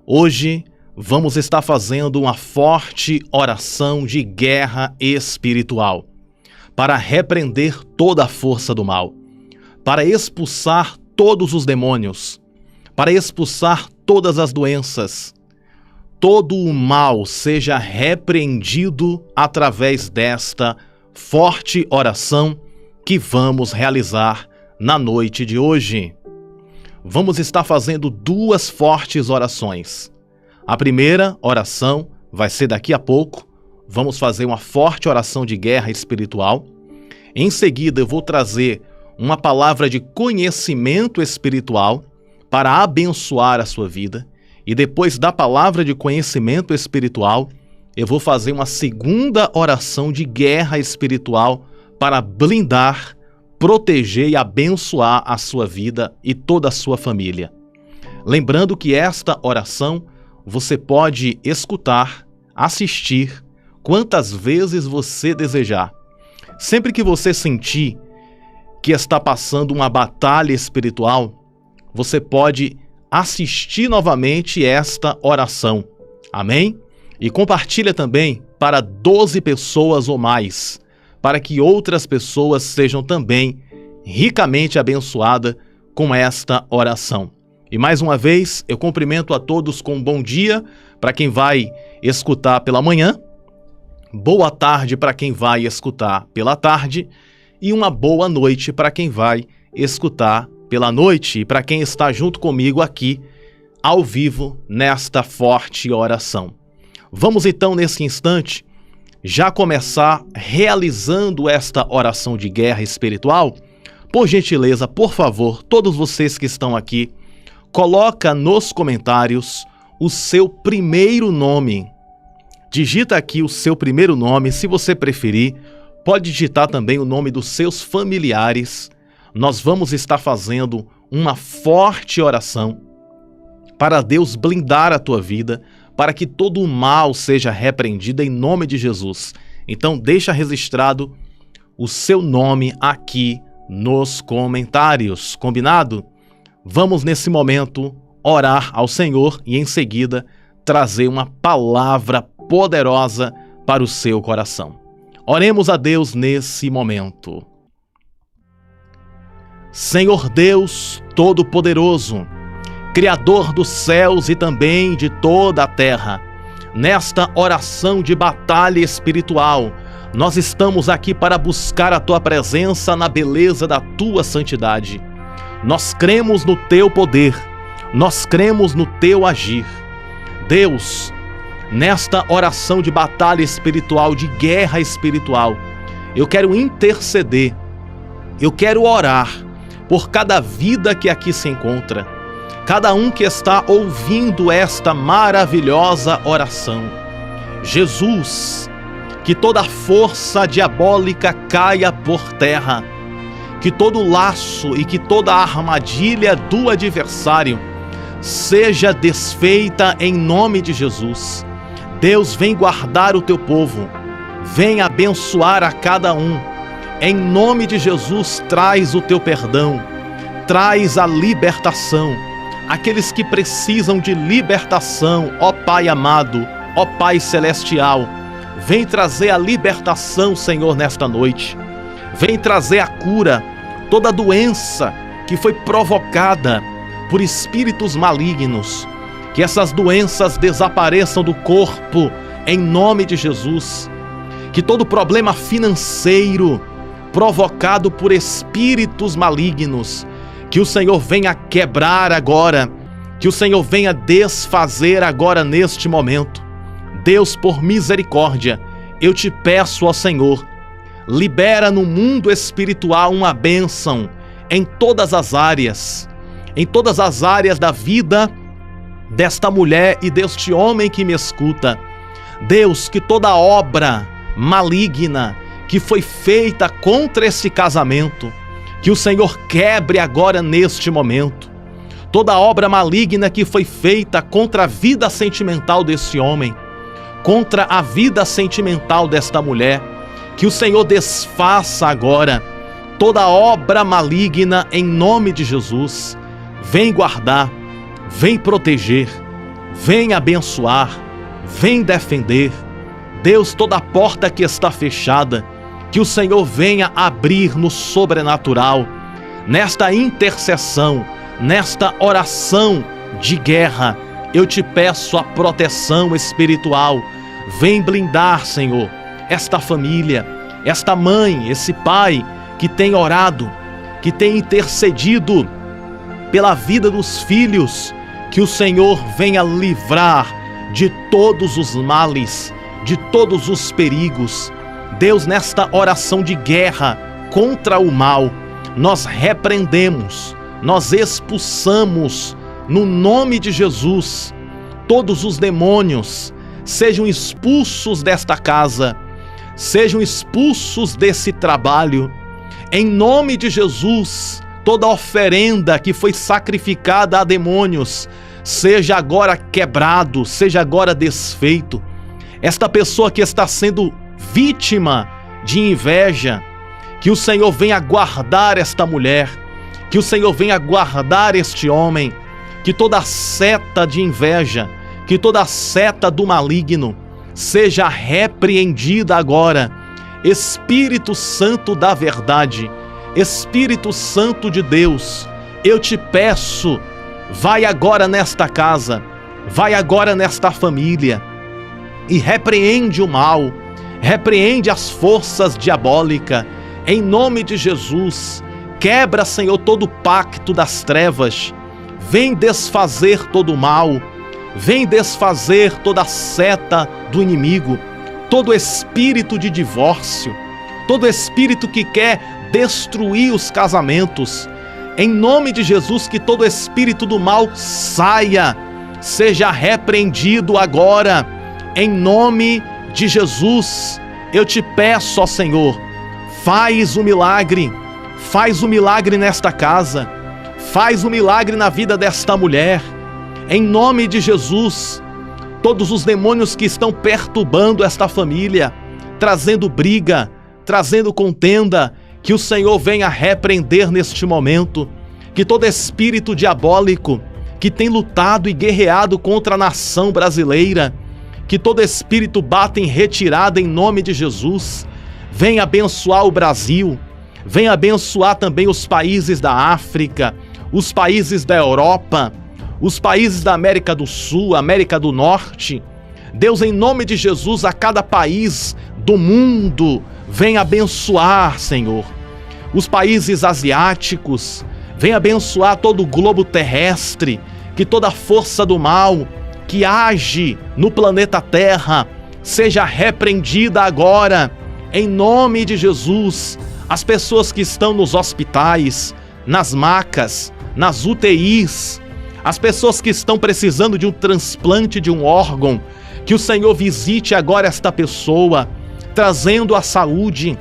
Hoje vamos estar fazendo uma forte oração de guerra espiritual para repreender toda a força do mal, para expulsar todos os demônios, para expulsar todas as doenças. Todo o mal seja repreendido através desta forte oração que vamos realizar na noite de hoje. Vamos estar fazendo duas fortes orações. A primeira oração vai ser daqui a pouco. Vamos fazer uma forte oração de guerra espiritual. Em seguida, eu vou trazer uma palavra de conhecimento espiritual para abençoar a sua vida. E depois da palavra de conhecimento espiritual, eu vou fazer uma segunda oração de guerra espiritual para blindar, proteger e abençoar a sua vida e toda a sua família. Lembrando que esta oração você pode escutar, assistir, quantas vezes você desejar. Sempre que você sentir que está passando uma batalha espiritual, você pode assistir novamente esta oração. Amém? E compartilha também para 12 pessoas ou mais, para que outras pessoas sejam também ricamente abençoadas com esta oração. E mais uma vez, eu cumprimento a todos com um bom dia para quem vai escutar pela manhã, boa tarde para quem vai escutar pela tarde e uma boa noite para quem vai escutar pela noite e para quem está junto comigo aqui, ao vivo, nesta forte oração. Vamos então, nesse instante, já começar realizando esta oração de guerra espiritual. Por gentileza, por favor, todos vocês que estão aqui, coloca nos comentários o seu primeiro nome. Digita aqui o seu primeiro nome, se você preferir, pode digitar também o nome dos seus familiares. Nós vamos estar fazendo uma forte oração para Deus blindar a tua vida, para que todo o mal seja repreendido em nome de Jesus. Então deixa registrado o seu nome aqui nos comentários, combinado? Vamos nesse momento orar ao Senhor e em seguida trazer uma palavra poderosa para o seu coração. Oremos a Deus nesse momento. Senhor Deus Todo-Poderoso, Criador dos céus e também de toda a terra, nesta oração de batalha espiritual, nós estamos aqui para buscar a Tua presença na beleza da Tua santidade. Nós cremos no Teu poder, nós cremos no Teu agir. Deus, nesta oração de batalha espiritual, de guerra espiritual, eu quero interceder, eu quero orar por cada vida que aqui se encontra, cada um que está ouvindo esta maravilhosa oração. Jesus, que toda força diabólica caia por terra, que todo laço e que toda armadilha do adversário seja desfeita em nome de Jesus. Deus, vem guardar o teu povo, vem abençoar a cada um. Em nome de Jesus, traz o teu perdão, traz a libertação. Aqueles que precisam de libertação, ó Pai amado, ó Pai celestial, vem trazer a libertação, Senhor, nesta noite. Vem trazer a cura, toda doença que foi provocada por espíritos malignos. Que essas doenças desapareçam do corpo, em nome de Jesus. Que todo problema financeiro provocado por espíritos malignos, que o Senhor venha quebrar agora, que o Senhor venha desfazer agora neste momento. Deus, por misericórdia, eu te peço, ó Senhor, libera no mundo espiritual uma bênção em todas as áreas da vida desta mulher e deste homem que me escuta. Deus, que toda obra maligna que foi feita contra esse casamento, que o Senhor quebre agora neste momento. Toda obra maligna que foi feita contra a vida sentimental desse homem, contra a vida sentimental desta mulher, que o Senhor desfaça agora toda obra maligna em nome de Jesus. Vem guardar, vem proteger, vem abençoar, vem defender. Deus, toda porta que está fechada, que o Senhor venha abrir no sobrenatural, nesta intercessão, nesta oração de guerra. Eu te peço a proteção espiritual. Vem blindar, Senhor, esta família, esta mãe, esse pai que tem orado, que tem intercedido pela vida dos filhos. Que o Senhor venha livrar de todos os males, de todos os perigos. Deus, nesta oração de guerra contra o mal, nós repreendemos, nós expulsamos, no nome de Jesus, todos os demônios. Sejam expulsos desta casa, sejam expulsos desse trabalho. Em nome de Jesus, toda oferenda que foi sacrificada a demônios, seja agora quebrado, seja agora desfeito. Esta pessoa que está sendo vítima de inveja, que o Senhor venha guardar esta mulher, que o Senhor venha guardar este homem, que toda seta de inveja, que toda seta do maligno seja repreendida agora. Espírito Santo da verdade, Espírito Santo de Deus, eu te peço, vai agora nesta casa, vai agora nesta família e repreende o mal, repreende as forças diabólicas, em nome de Jesus. Quebra, Senhor, todo o pacto das trevas, vem desfazer todo o mal, vem desfazer toda a seta do inimigo, todo espírito de divórcio, todo espírito que quer destruir os casamentos. Em nome de Jesus, que todo espírito do mal saia, seja repreendido agora. Em nome de Jesus, eu te peço, ó Senhor, faz o milagre nesta casa, faz o milagre na vida desta mulher. Em nome de Jesus, todos os demônios que estão perturbando esta família, trazendo briga, trazendo contenda, que o Senhor venha repreender neste momento. Que todo espírito diabólico que tem lutado e guerreado contra a nação brasileira, que todo espírito bata em retirada em nome de Jesus. Venha abençoar o Brasil, venha abençoar também os países da África, os países da Europa, os países da América do Sul, América do Norte. Deus, em nome de Jesus, a cada país do mundo, venha abençoar, Senhor. Os países asiáticos, venha abençoar todo o globo terrestre, que toda força do mal que age no planeta Terra seja repreendida agora, em nome de Jesus. As pessoas que estão nos hospitais, nas macas, nas UTIs, as pessoas que estão precisando de um transplante de um órgão, que o Senhor visite agora esta pessoa, trazendo a saúde,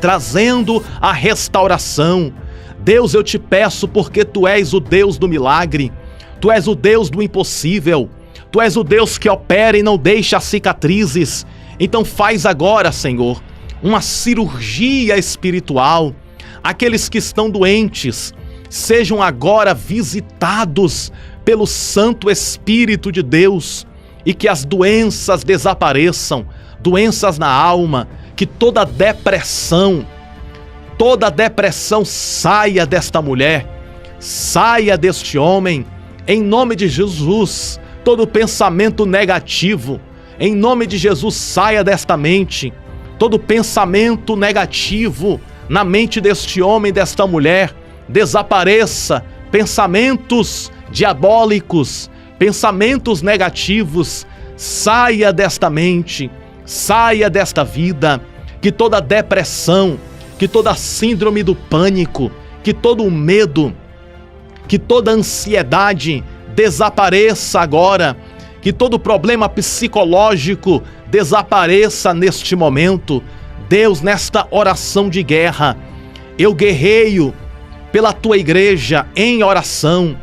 trazendo a restauração. Deus, eu te peço, porque Tu és o Deus do milagre, Tu és o Deus do impossível, Tu és o Deus que opera e não deixa cicatrizes. Então faz agora, Senhor, uma cirurgia espiritual. Aqueles que estão doentes sejam agora visitados pelo Santo Espírito de Deus, e que as doenças desapareçam, doenças na alma, que toda depressão saia desta mulher, saia deste homem, em nome de Jesus. Todo pensamento negativo, em nome de Jesus, saia desta mente. Todo pensamento negativo na mente deste homem, desta mulher, desapareça. Pensamentos diabólicos, pensamentos negativos, saia desta mente, saia desta vida. Que toda depressão, que toda síndrome do pânico, que todo medo, que toda ansiedade desapareça agora. Que todo problema psicológico desapareça neste momento. Deus, nesta oração de guerra, eu guerreio pela Tua igreja em oração.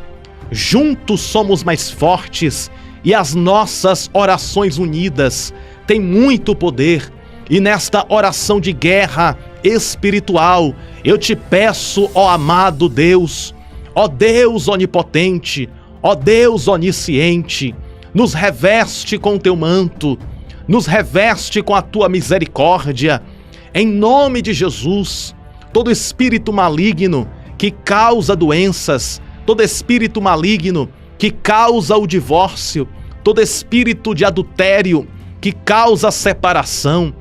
Juntos somos mais fortes, e as nossas orações unidas têm muito poder. E nesta oração de guerra espiritual, eu te peço, ó amado Deus, ó Deus onipotente, ó Deus onisciente, nos reveste com o teu manto, nos reveste com a tua misericórdia, em nome de Jesus. Todo espírito maligno que causa doenças, todo espírito maligno que causa o divórcio, todo espírito de adultério que causa separação,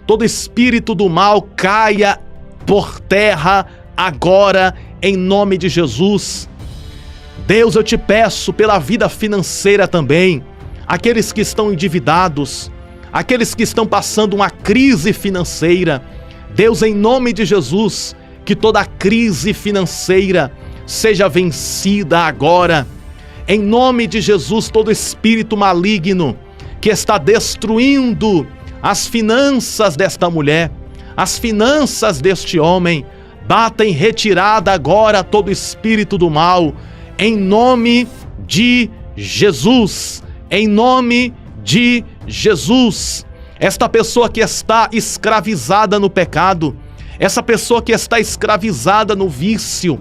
todo espírito do mal caia por terra agora, em nome de Jesus. Deus, eu te peço pela vida financeira também, aqueles que estão endividados, aqueles que estão passando uma crise financeira. Deus, em nome de Jesus, que toda crise financeira seja vencida agora. Em nome de Jesus, todo espírito maligno que está destruindo as finanças desta mulher, as finanças deste homem, bata em retirada agora todo espírito do mal, em nome de Jesus, em nome de Jesus. Esta pessoa que está escravizada no pecado, essa pessoa que está escravizada no vício,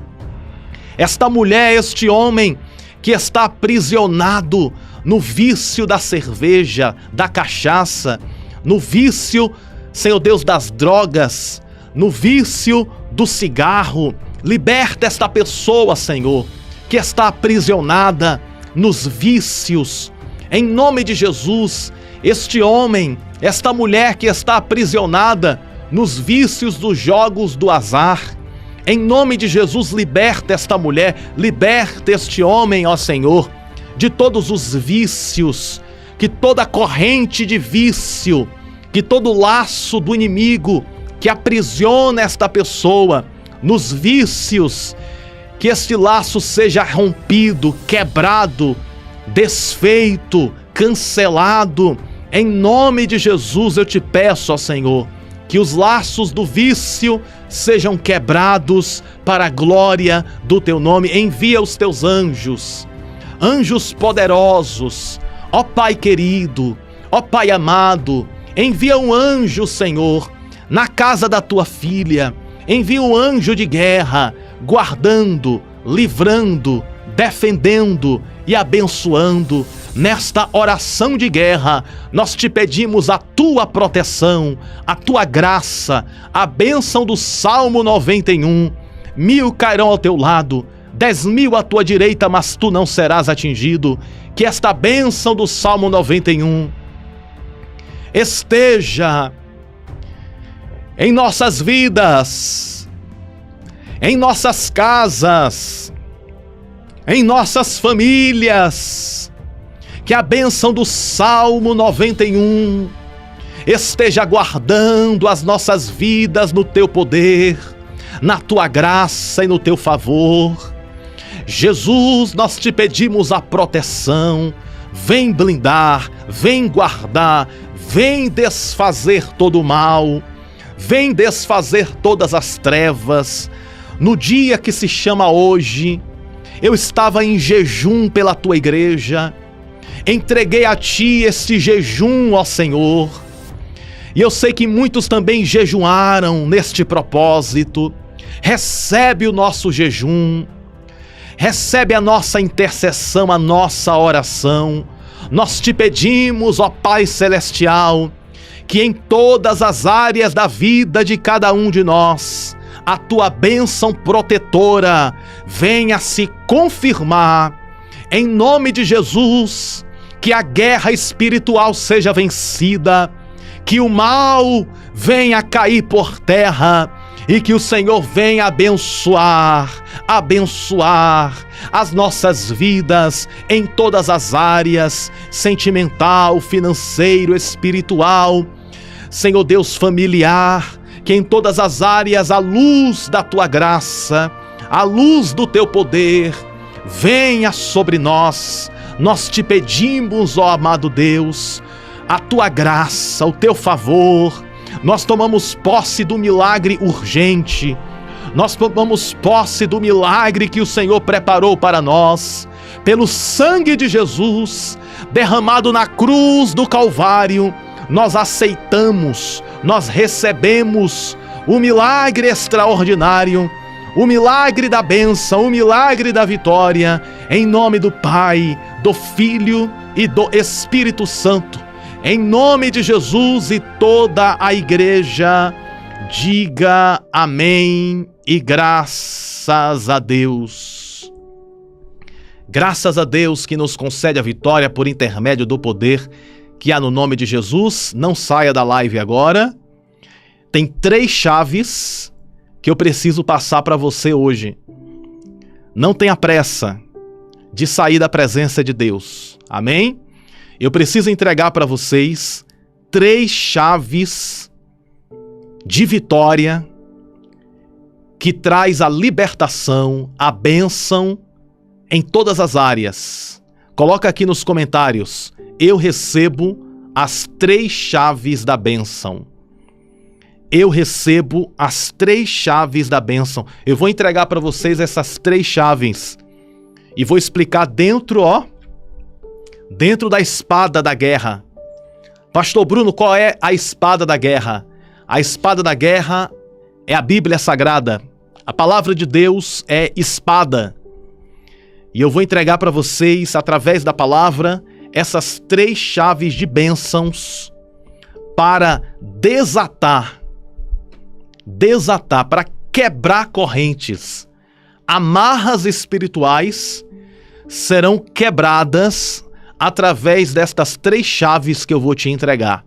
esta mulher, este homem que está aprisionado no vício da cerveja, da cachaça, no vício, Senhor Deus, das drogas, no vício do cigarro. Liberta esta pessoa, Senhor, que está aprisionada nos vícios. Em nome de Jesus, este homem, esta mulher que está aprisionada nos vícios dos jogos do azar, em nome de Jesus, liberta esta mulher, liberta este homem, ó Senhor, de todos os vícios, que toda corrente de vício, que todo laço do inimigo que aprisiona esta pessoa nos vícios, que este laço seja rompido, quebrado, desfeito, cancelado. Em nome de Jesus eu te peço, ó Senhor, que os laços do vício sejam quebrados para a glória do teu nome. Envia os teus anjos, anjos poderosos, ó Pai querido, ó Pai amado. Envia um anjo, Senhor, na casa da tua filha. Envia um anjo de guerra, guardando, livrando, defendendo e abençoando. Nesta oração de guerra, nós te pedimos a tua proteção, a tua graça, a bênção do Salmo 91. 1000 cairão ao teu lado, 10.000 à tua direita, mas tu não serás atingido. Que esta bênção do Salmo 91 esteja em nossas vidas, em nossas casas, em nossas famílias. Que a bênção do Salmo 91 esteja guardando as nossas vidas no teu poder, na tua graça e no teu favor. Jesus, nós te pedimos a proteção. Vem blindar, vem guardar, vem desfazer todo o mal, vem desfazer todas as trevas. No dia que se chama hoje, eu estava em jejum pela tua igreja, entreguei a ti esse jejum, ó Senhor, e eu sei que muitos também jejuaram neste propósito. Recebe o nosso jejum, recebe a nossa intercessão, a nossa oração. Nós te pedimos, ó Pai Celestial, que em todas as áreas da vida de cada um de nós, a tua bênção protetora venha se confirmar. Em nome de Jesus, que a guerra espiritual seja vencida, que o mal venha cair por terra e que o Senhor venha abençoar as nossas vidas em todas as áreas, sentimental, financeiro, espiritual, Senhor Deus, familiar, que em todas as áreas a luz da tua graça, a luz do teu poder venha sobre nós. Nós te pedimos, ó amado Deus, a tua graça, o teu favor. Nós tomamos posse do milagre urgente. Nós tomamos posse do milagre que o Senhor preparou para nós, pelo sangue de Jesus, derramado na cruz do Calvário. Nós aceitamos, nós recebemos o milagre extraordinário, o milagre da bênção, o milagre da vitória. Em nome do Pai, do Filho e do Espírito Santo. Em nome de Jesus, e toda a igreja diga amém e graças a Deus. Graças a Deus que nos concede a vitória por intermédio do poder que há no nome de Jesus. Não saia da live agora. Tem 3 chaves que eu preciso passar para você hoje. Não tenha pressa de sair da presença de Deus. Amém? Eu preciso entregar para vocês 3 chaves de vitória que traz a libertação, a bênção em todas as áreas. Coloca aqui nos comentários: eu recebo as 3 chaves da bênção. Eu recebo as 3 chaves da bênção. Eu vou entregar para vocês essas 3 chaves e vou explicar dentro da espada da guerra. Pastor Bruno, qual é a espada da guerra? A espada da guerra é a Bíblia Sagrada. A palavra de Deus é espada. E eu vou entregar para vocês, através da palavra, essas 3 chaves de bênçãos para desatar, para quebrar correntes. Amarras espirituais serão quebradas através destas 3 chaves que eu vou te entregar.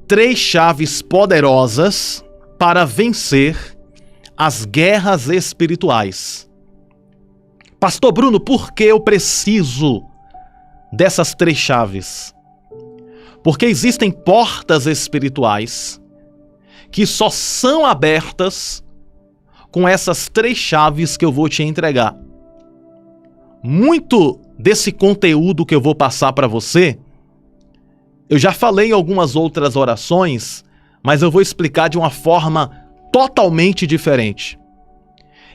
3 chaves poderosas para vencer as guerras espirituais. Pastor Bruno, por que eu preciso dessas 3 chaves? Porque existem portas espirituais que só são abertas com essas 3 chaves que eu vou te entregar. Muito desse conteúdo que eu vou passar para você, eu já falei em algumas outras orações, mas eu vou explicar de uma forma totalmente diferente.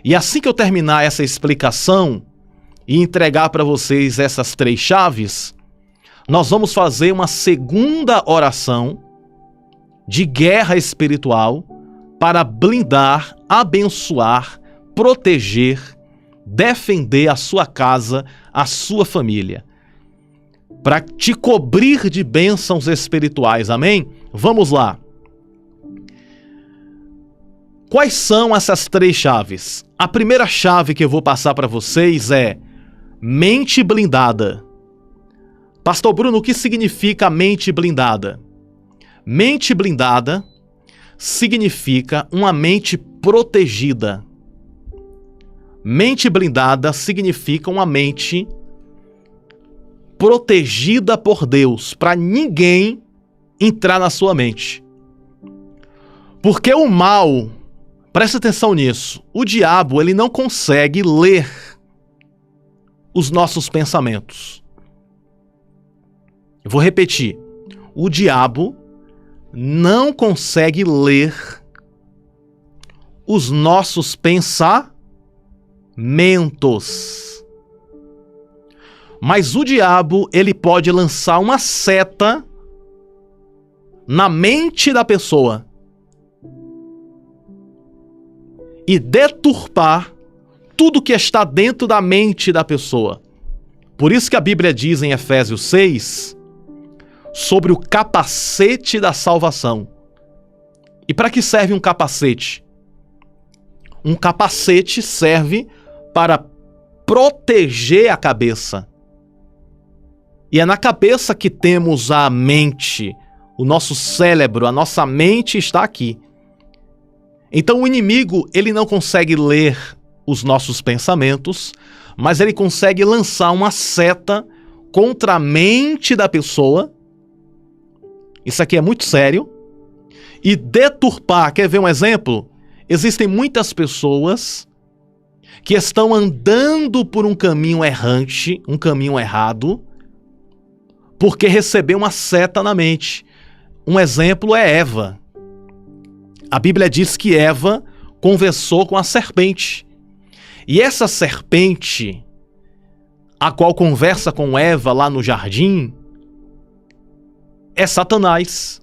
E assim que eu terminar essa explicação e entregar para vocês essas 3 chaves, nós vamos fazer uma segunda oração de guerra espiritual para blindar, abençoar, proteger, defender a sua casa, a sua família, para te cobrir de bênçãos espirituais, amém? Vamos lá. Quais são essas 3 chaves? A primeira chave que eu vou passar para vocês é mente blindada. Pastor Bruno, o que significa mente blindada? Mente blindada significa uma mente protegida. Mente blindada significa uma mente protegida por Deus, para ninguém entrar na sua mente. Porque o mal, presta atenção nisso, o diabo ele não consegue ler os nossos pensamentos. Eu vou repetir, o diabo não consegue ler os nossos pensamentos. Mas o diabo, ele pode lançar uma seta na mente da pessoa e deturpar tudo que está dentro da mente da pessoa. Por isso que a Bíblia diz em Efésios 6 sobre o capacete da salvação. E para que serve um capacete? Um capacete serve para proteger a cabeça. E é na cabeça que temos a mente, o nosso cérebro, a nossa mente está aqui. Então o inimigo, ele não consegue ler os nossos pensamentos, mas ele consegue lançar uma seta contra a mente da pessoa. Isso aqui é muito sério. E deturpar, quer ver um exemplo? Existem muitas pessoas que estão andando por um caminho errante, um caminho errado, porque recebeu uma seta na mente. Um exemplo é Eva. A Bíblia diz que Eva conversou com a serpente. E essa serpente, a qual conversa com Eva lá no jardim, é Satanás.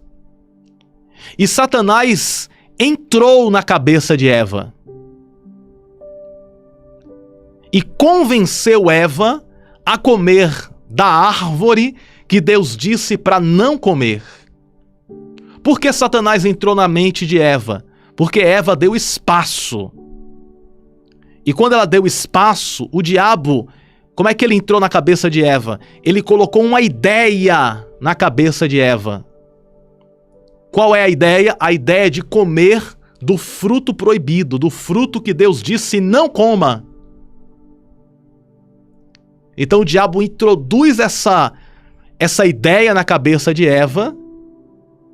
E Satanás entrou na cabeça de Eva. e convenceu Eva a comer da árvore que Deus disse para não comer. Por que Satanás entrou na mente de Eva? Porque Eva deu espaço. E quando ela deu espaço, o diabo, como é que ele entrou na cabeça de Eva? Ele colocou uma ideia na cabeça de Eva. Qual é a ideia? A ideia de comer do fruto proibido, do fruto que Deus disse não coma. Então o diabo introduz essa ideia na cabeça de Eva,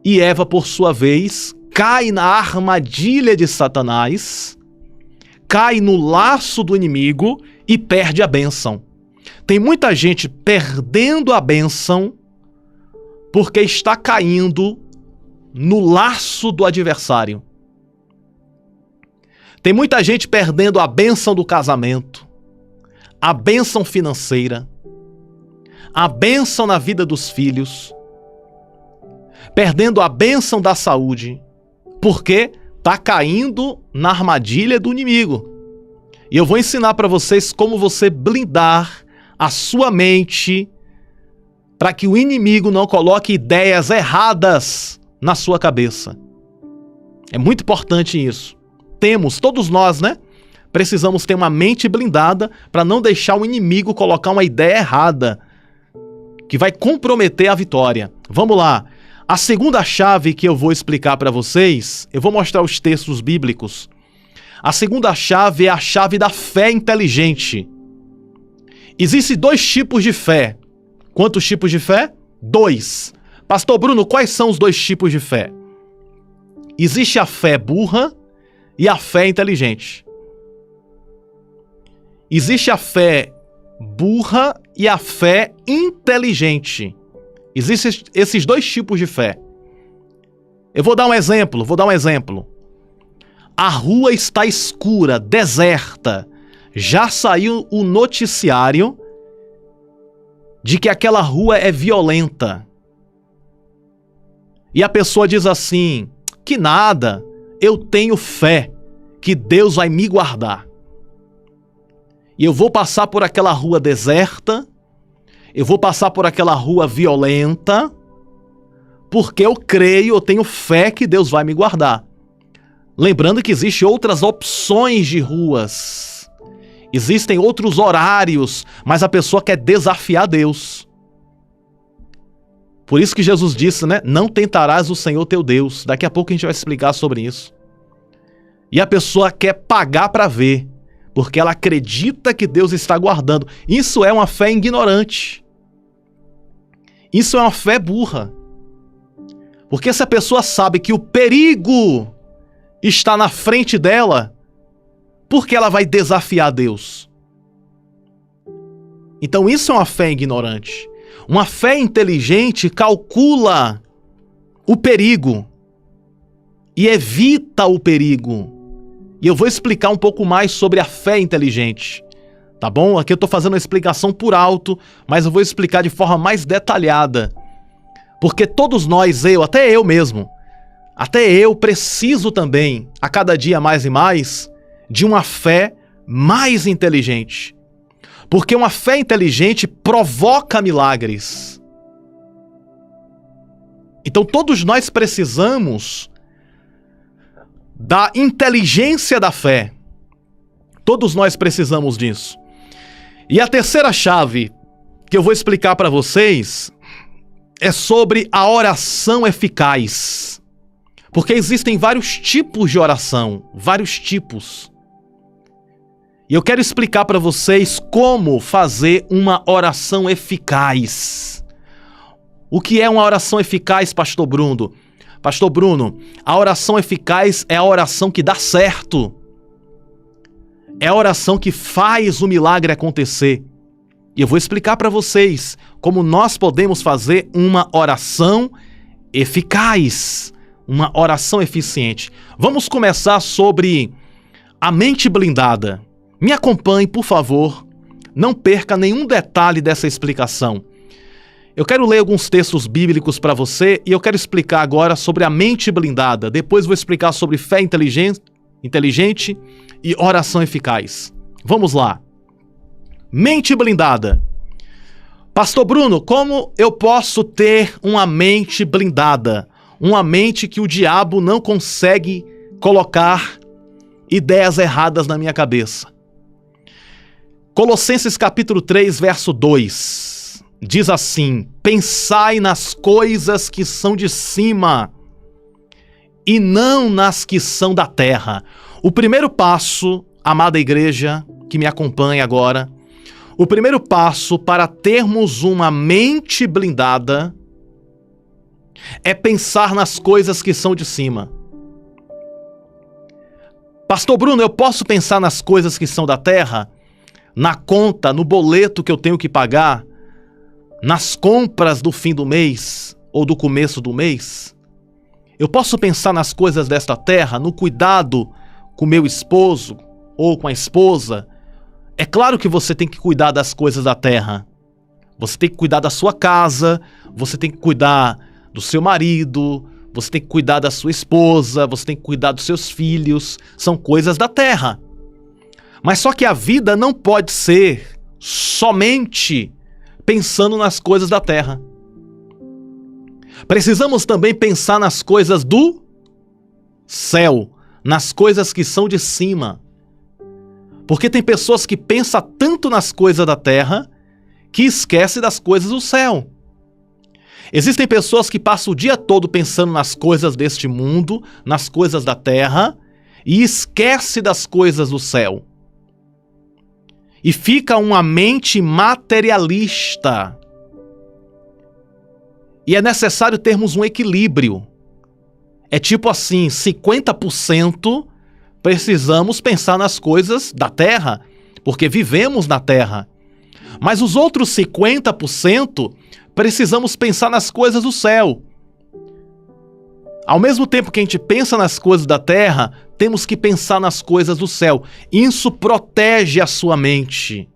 e Eva, por sua vez, cai na armadilha de Satanás, cai no laço do inimigo e perde a bênção. Tem muita gente perdendo a bênção porque está caindo no laço do adversário. Tem muita gente perdendo a bênção do casamento, a bênção financeira, a bênção na vida dos filhos, perdendo a bênção da saúde, porque está caindo na armadilha do inimigo. E eu vou ensinar para vocês como você blindar a sua mente para que o inimigo não coloque ideias erradas na sua cabeça. É muito importante isso. Todos nós, né? Precisamos ter uma mente blindada para não deixar o inimigo colocar uma ideia errada que vai comprometer a vitória. Vamos lá. A segunda chave que eu vou explicar para vocês, eu vou mostrar os textos bíblicos. A segunda chave é a chave da fé inteligente. Existem 2 tipos de fé. Quantos tipos de fé? 2. Pastor Bruno, quais são os 2 tipos de fé? Existe a fé burra e a fé inteligente. Existe a fé burra e a fé inteligente. Existem esses 2 tipos de fé. Eu vou dar um exemplo. A rua está escura, deserta. Já saiu o noticiário de que aquela rua é violenta. E a pessoa diz assim: que nada, eu tenho fé que Deus vai me guardar. E eu vou passar por aquela rua deserta, eu vou passar por aquela rua violenta, porque eu creio, eu tenho fé que Deus vai me guardar. Lembrando que existem outras opções de ruas, existem outros horários, mas a pessoa quer desafiar Deus. Por isso que Jesus disse, né? Não tentarás o Senhor teu Deus. Daqui a pouco a gente vai explicar sobre isso. E a pessoa quer pagar para ver, porque ela acredita que Deus está guardando. Isso é uma fé ignorante. Isso é uma fé burra. Porque se a pessoa sabe que o perigo está na frente dela, por que ela vai desafiar Deus? Então isso é uma fé ignorante. Uma fé inteligente calcula o perigo e evita o perigo. E eu vou explicar um pouco mais sobre a fé inteligente, tá bom? Aqui eu estou fazendo uma explicação por alto, mas eu vou explicar de forma mais detalhada. Porque todos nós, até eu mesmo, até eu preciso também, a cada dia mais e mais, de uma fé mais inteligente. Porque uma fé inteligente provoca milagres. Então todos nós precisamos da inteligência da fé. Todos nós precisamos disso. E a terceira chave que eu vou explicar para vocês é sobre a oração eficaz. Porque existem vários tipos de oração, vários tipos. E eu quero explicar para vocês como fazer uma oração eficaz. O que é uma oração eficaz, Pastor Bruno? Pastor Bruno, a oração eficaz é a oração que dá certo. É a oração que faz o milagre acontecer. E eu vou explicar para vocês como nós podemos fazer uma oração eficaz, uma oração eficiente. Vamos começar sobre a mente blindada. Me acompanhe, por favor. Não perca nenhum detalhe dessa explicação. Eu quero ler alguns textos bíblicos para você e eu quero explicar agora sobre a mente blindada. Depois vou explicar sobre fé inteligente e oração eficaz. Vamos lá. Mente blindada. Pastor Bruno, como eu posso ter uma mente blindada? Uma mente que o diabo não consegue colocar ideias erradas na minha cabeça. Colossenses capítulo 3, verso 2, diz assim: pensai nas coisas que são de cima e não nas que são da terra. O primeiro passo, amada igreja que me acompanha agora, o primeiro passo para termos uma mente blindada é pensar nas coisas que são de cima. Pastor Bruno, eu posso pensar nas coisas que são da terra? Na conta, no boleto que eu tenho que pagar? Nas compras do fim do mês ou do começo do mês? Eu posso pensar nas coisas desta terra, no cuidado com meu esposo ou com a esposa? É claro que você tem que cuidar das coisas da terra. Você tem que cuidar da sua casa, você tem que cuidar do seu marido, você tem que cuidar da sua esposa, você tem que cuidar dos seus filhos. São coisas da terra. Mas só que a vida não pode ser somente pensando nas coisas da terra. Precisamos também pensar nas coisas do céu, nas coisas que são de cima. Porque tem pessoas que pensam tanto nas coisas da terra que esquecem das coisas do céu. Existem pessoas que passam o dia todo pensando nas coisas deste mundo, nas coisas da terra, e esquecem das coisas do céu. E fica uma mente materialista. E é necessário termos um equilíbrio. É tipo assim, 50% precisamos pensar nas coisas da terra, porque vivemos na terra. Mas os outros 50% precisamos pensar nas coisas do céu. Ao mesmo tempo que a gente pensa nas coisas da terra, temos que pensar nas coisas do céu. Isso protege a sua mente.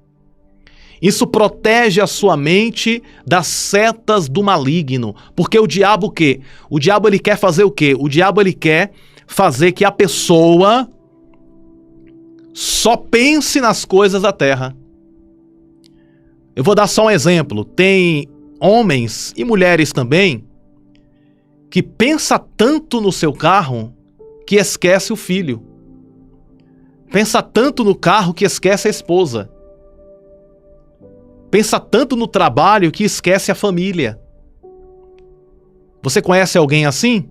Isso protege a sua mente das setas do maligno. Porque o diabo o quê? O diabo ele quer fazer o quê? O diabo ele quer fazer que a pessoa só pense nas coisas da terra. Eu vou dar só um exemplo. Tem homens e mulheres também que pensa tanto no seu carro que esquece o filho. Pensa tanto no carro que esquece a esposa. Pensa tanto no trabalho que esquece a família. Você conhece alguém assim?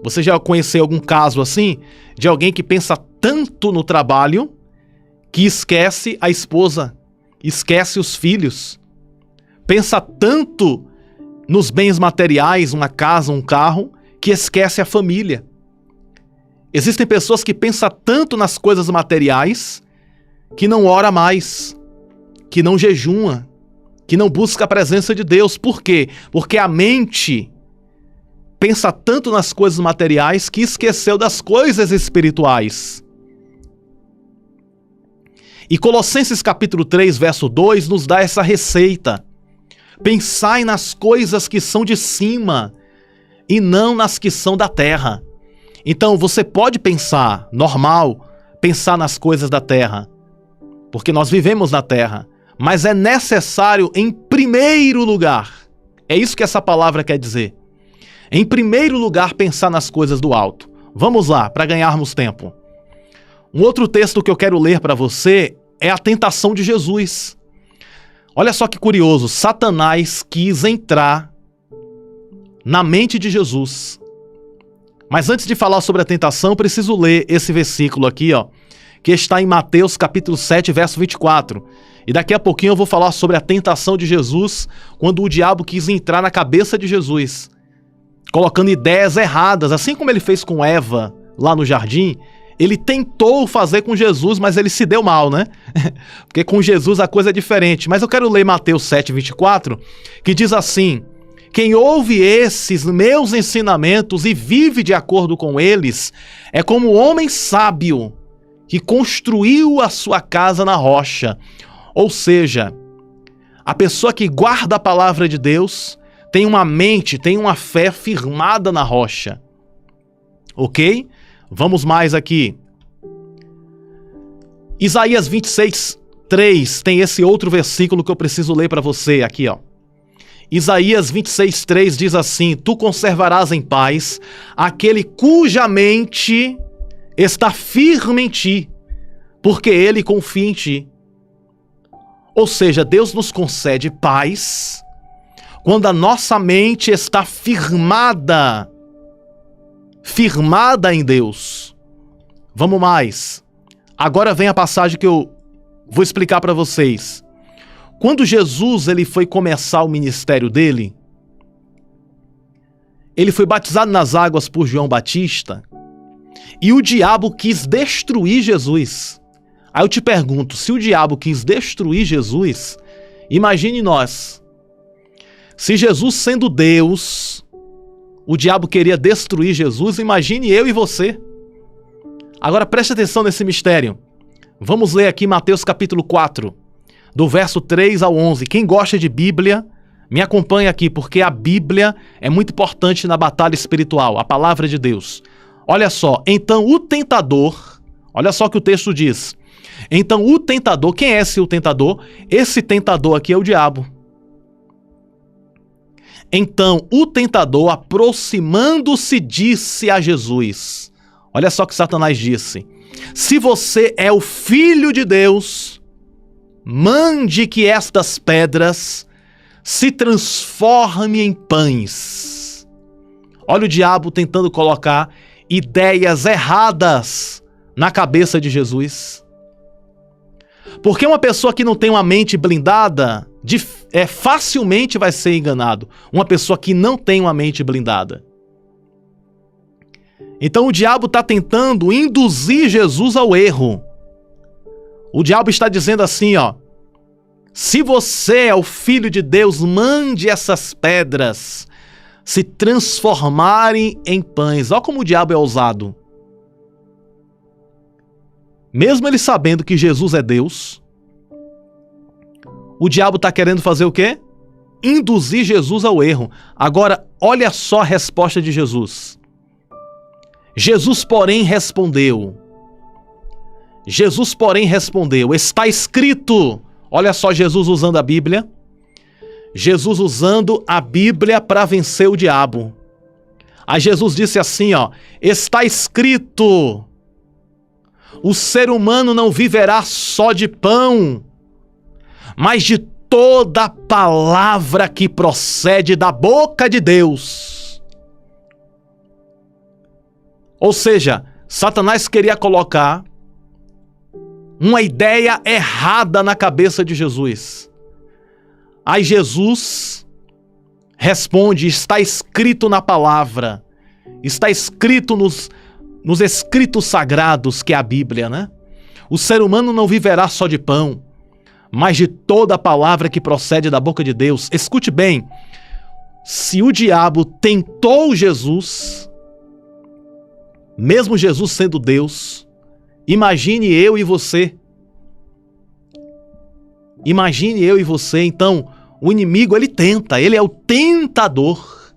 Você já conheceu algum caso assim? De alguém que pensa tanto no trabalho que esquece a esposa, esquece os filhos. Pensa tanto nos bens materiais, uma casa, um carro, que esquece a família. Existem pessoas que pensam tanto nas coisas materiais que não ora mais, que não jejuma, que não busca a presença de Deus. Por quê? Porque a mente pensa tanto nas coisas materiais que esqueceu das coisas espirituais. E Colossenses capítulo 3, verso 2 nos dá essa receita. Pensai nas coisas que são de cima e não nas que são da terra. Então você pode pensar, normal, pensar nas coisas da terra, porque nós vivemos na terra, mas é necessário em primeiro lugar, é isso que essa palavra quer dizer, em primeiro lugar pensar nas coisas do alto. Vamos lá, para ganharmos tempo. Um outro texto que eu quero ler para você é a tentação de Jesus. Olha só que curioso, Satanás quis entrar na mente de Jesus. Mas antes de falar sobre a tentação, preciso ler esse versículo aqui, que está em Mateus capítulo 7, verso 24. E daqui a pouquinho eu vou falar sobre a tentação de Jesus, quando o diabo quis entrar na cabeça de Jesus, colocando ideias erradas, assim como ele fez com Eva lá no jardim. Ele tentou fazer com Jesus, mas ele se deu mal, né? Porque com Jesus a coisa é diferente. Mas eu quero ler Mateus 7, 24, que diz assim: quem ouve esses meus ensinamentos e vive de acordo com eles, é como um homem sábio que construiu a sua casa na rocha. Ou seja, a pessoa que guarda a palavra de Deus tem uma mente, tem uma fé firmada na rocha. Ok? Vamos mais aqui. Isaías 26, 3 tem esse outro versículo que eu preciso ler para você aqui, ó. Isaías 26:3 diz assim: tu conservarás em paz aquele cuja mente está firme em ti, porque ele confia em ti. Ou seja, Deus nos concede paz quando a nossa mente está firmada em Deus. Vamos mais. Agora vem a passagem que eu vou explicar para vocês. Quando Jesus ele foi começar o ministério dele, ele foi batizado nas águas por João Batista e o diabo quis destruir Jesus. Aí eu te pergunto, se o diabo quis destruir Jesus, imagine nós. Se Jesus sendo Deus, o diabo queria destruir Jesus, imagine eu e você. Agora preste atenção nesse mistério. Vamos ler aqui Mateus capítulo 4, do verso 3 ao 11. Quem gosta de Bíblia, me acompanha aqui, porque a Bíblia é muito importante na batalha espiritual, a palavra de Deus. Olha só, então o tentador, olha só o que o texto diz. Então o tentador, quem é esse o tentador? Esse tentador aqui é o diabo. Então o tentador, aproximando-se, disse a Jesus. Olha só o que Satanás disse. Se você é o Filho de Deus, mande que estas pedras se transformem em pães. Olha o diabo tentando colocar ideias erradas na cabeça de Jesus. Porque uma pessoa que não tem uma mente blindada, facilmente vai ser enganado. Uma pessoa que não tem uma mente blindada. Então o diabo está tentando induzir Jesus ao erro. O diabo está dizendo assim, ó: se você é o Filho de Deus, mande essas pedras se transformarem em pães. Olha como o diabo é ousado. Mesmo ele sabendo que Jesus é Deus, o diabo está querendo fazer o quê? Induzir Jesus ao erro. Agora, olha só a resposta de Jesus. Jesus, porém, respondeu. Está escrito. Olha só Jesus usando a Bíblia. Jesus usando a Bíblia para vencer o diabo. Aí Jesus disse assim, ó: está escrito: o ser humano não viverá só de pão, mas de toda palavra que procede da boca de Deus. Ou seja, Satanás queria colocar uma ideia errada na cabeça de Jesus. Aí Jesus responde: está escrito na palavra, está escrito nos escritos sagrados, que é a Bíblia, né? O ser humano não viverá só de pão, mas de toda a palavra que procede da boca de Deus. Escute bem, se o diabo tentou Jesus, mesmo Jesus sendo Deus, imagine eu e você. Imagine eu e você. Então, o inimigo, ele tenta, ele é o tentador.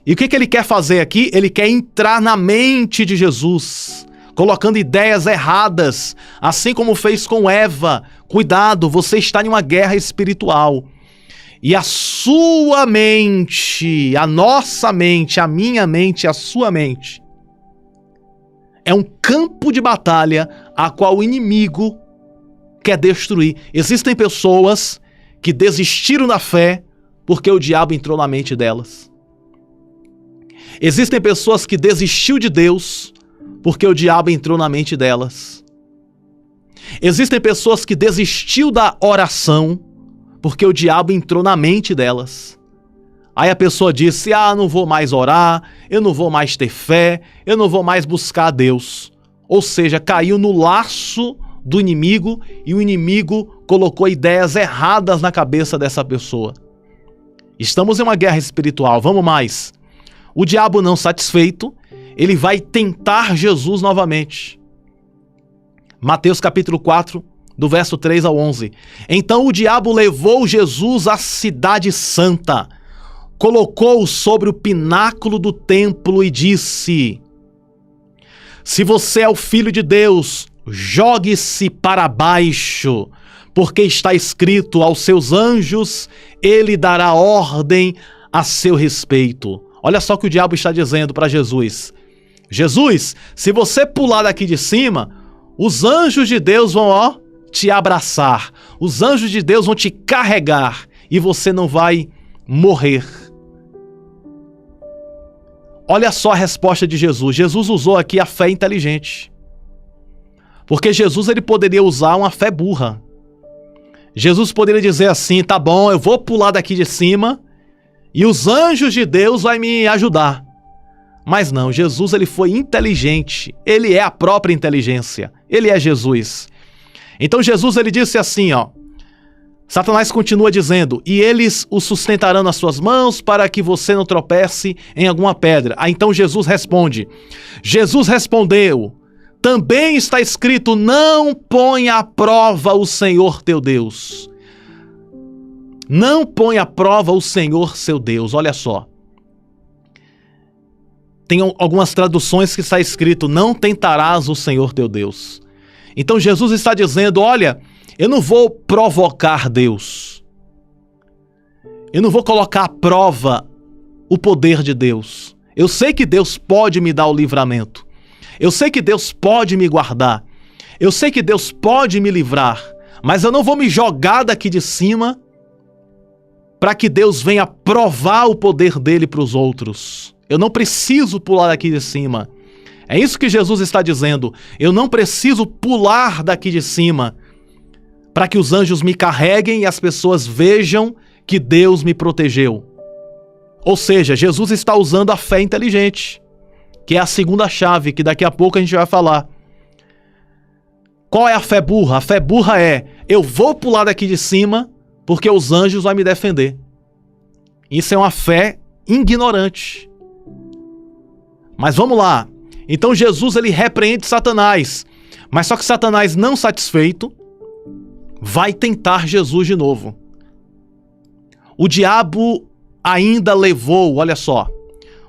E o que ele quer fazer aqui? Ele quer entrar na mente de Jesus, colocando ideias erradas, assim como fez com Eva. Cuidado, você está em uma guerra espiritual. E a sua mente, a nossa mente, a minha mente, a sua mente, é um campo de batalha a qual o inimigo quer destruir. Existem pessoas que desistiram da fé porque o diabo entrou na mente delas. Existem pessoas que desistiram de Deus porque o diabo entrou na mente delas. Existem pessoas que desistiram da oração porque o diabo entrou na mente delas. Aí a pessoa disse: não vou mais orar, eu não vou mais ter fé, eu não vou mais buscar a Deus. Ou seja, caiu no laço do inimigo e o inimigo colocou ideias erradas na cabeça dessa pessoa. Estamos em uma guerra espiritual, vamos mais. O diabo, não satisfeito, ele vai tentar Jesus novamente. Mateus capítulo 4, do verso 3 ao 11. Então o diabo levou Jesus à cidade santa, colocou-o sobre o pináculo do templo e disse: se você é o Filho de Deus, jogue-se para baixo, porque está escrito: aos seus anjos ele dará ordem a seu respeito. Olha só o que o diabo está dizendo para Jesus. Jesus, se você pular daqui de cima, os anjos de Deus vão, te abraçar. Os anjos de Deus vão te carregar e você não vai morrer. Olha só a resposta de Jesus. Jesus usou aqui a fé inteligente. Porque Jesus ele poderia usar uma fé burra. Jesus poderia dizer assim: tá bom, eu vou pular daqui de cima e os anjos de Deus vão me ajudar. Mas não, Jesus ele foi inteligente. Ele é a própria inteligência. Ele é Jesus. Então Jesus ele disse assim, Satanás continua dizendo: e eles o sustentarão nas suas mãos para que você não tropece em alguma pedra. Então Jesus responde. Jesus respondeu: também está escrito: não ponha à prova o Senhor teu Deus. Não ponha à prova o Senhor seu Deus. Olha só. Tem algumas traduções que está escrito: não tentarás o Senhor teu Deus. Então Jesus está dizendo: olha, eu não vou provocar Deus. Eu não vou colocar à prova o poder de Deus. Eu sei que Deus pode me dar o livramento. Eu sei que Deus pode me guardar. Eu sei que Deus pode me livrar. Mas eu não vou me jogar daqui de cima para que Deus venha provar o poder dele para os outros. Eu não preciso pular daqui de cima. É isso que Jesus está dizendo. Eu não preciso pular daqui de cima para que os anjos me carreguem e as pessoas vejam que Deus me protegeu. Ou seja, Jesus está usando a fé inteligente, que é a segunda chave, que daqui a pouco a gente vai falar. Qual é a fé burra? A fé burra é: eu vou pular daqui de cima porque os anjos vão me defender. Isso é uma fé ignorante. Mas vamos lá. Então Jesus ele repreende Satanás. Mas só que Satanás, não satisfeito, vai tentar Jesus de novo. O diabo ainda levou, olha só.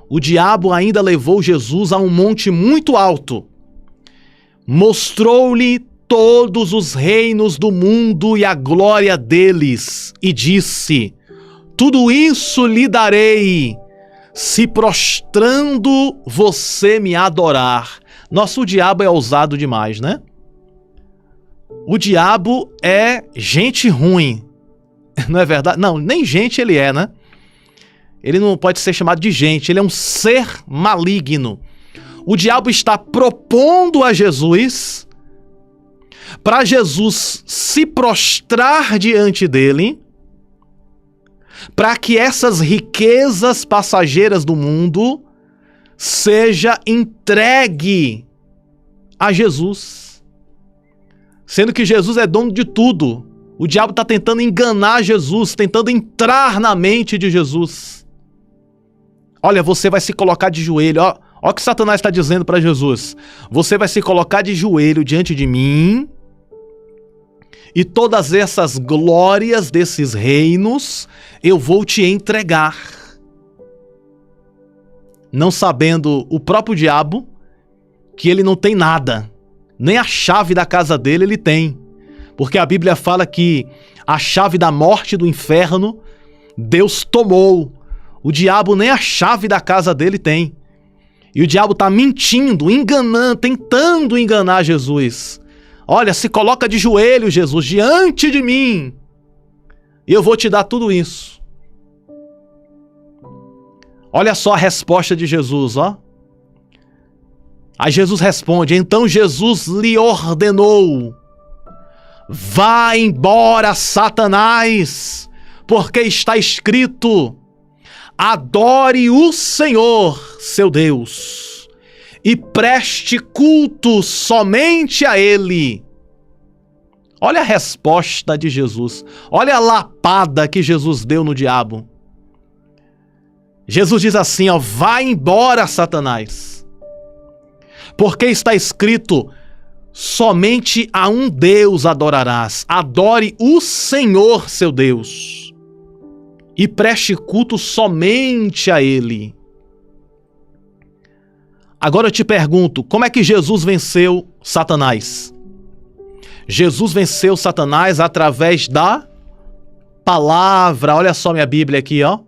O diabo ainda levou Jesus a um monte muito alto. Mostrou-lhe todos os reinos do mundo e a glória deles. E disse: tudo isso lhe darei, se prostrando você me adorar. Nossa, o diabo é ousado demais, né? O diabo é gente ruim. Não é verdade? Não, nem gente ele é, né? Ele não pode ser chamado de gente, ele é um ser maligno. O diabo está propondo a Jesus para Jesus se prostrar diante dele, para que essas riquezas passageiras do mundo seja entregue a Jesus. Sendo que Jesus é dono de tudo. O diabo está tentando enganar Jesus, tentando entrar na mente de Jesus. Olha, você vai se colocar de joelho. Olha o que Satanás está dizendo para Jesus. Você vai se colocar de joelho diante de mim, e todas essas glórias desses reinos eu vou te entregar. Não sabendo o próprio diabo que ele não tem nada. Nem a chave da casa dele ele tem. Porque a Bíblia fala que a chave da morte e do inferno Deus tomou. O diabo nem a chave da casa dele tem. E o diabo está mentindo, enganando, tentando enganar Jesus. Olha, se coloca de joelho, Jesus, diante de mim, e eu vou te dar tudo isso. Olha só a resposta de Jesus, Aí Jesus responde: então Jesus lhe ordenou: vá embora, Satanás, porque está escrito: adore o Senhor, seu Deus, e preste culto somente a Ele. Olha a resposta de Jesus. Olha a lapada que Jesus deu no diabo. Jesus diz assim, vai embora, Satanás. Porque está escrito: somente a um Deus adorarás. Adore o Senhor, seu Deus, e preste culto somente a Ele. Agora eu te pergunto, como é que Jesus venceu Satanás? Jesus venceu Satanás através da palavra. Olha só minha Bíblia aqui, ó.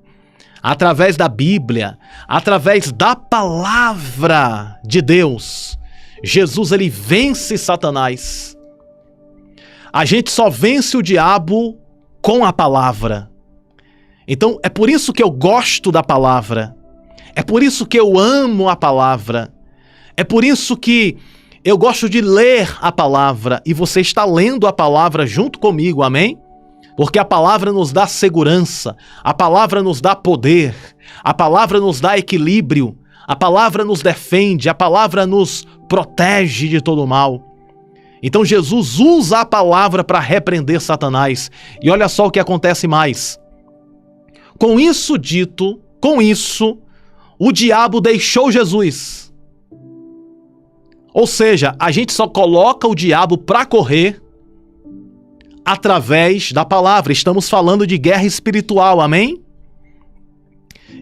Através da Bíblia, através da palavra de Deus, Jesus, ele vence Satanás. A gente só vence o diabo com a palavra. Então, é por isso que eu gosto da palavra. É por isso que eu amo a palavra. É por isso que eu gosto de ler a palavra. E você está lendo a palavra junto comigo, amém? Porque a palavra nos dá segurança, a palavra nos dá poder, a palavra nos dá equilíbrio, a palavra nos defende, a palavra nos protege de todo o mal. Então Jesus usa a palavra para repreender Satanás. E olha só o que acontece mais. Com isso dito, o diabo deixou Jesus. Ou seja, a gente só coloca o diabo para correr através da palavra. Estamos falando de guerra espiritual, amém?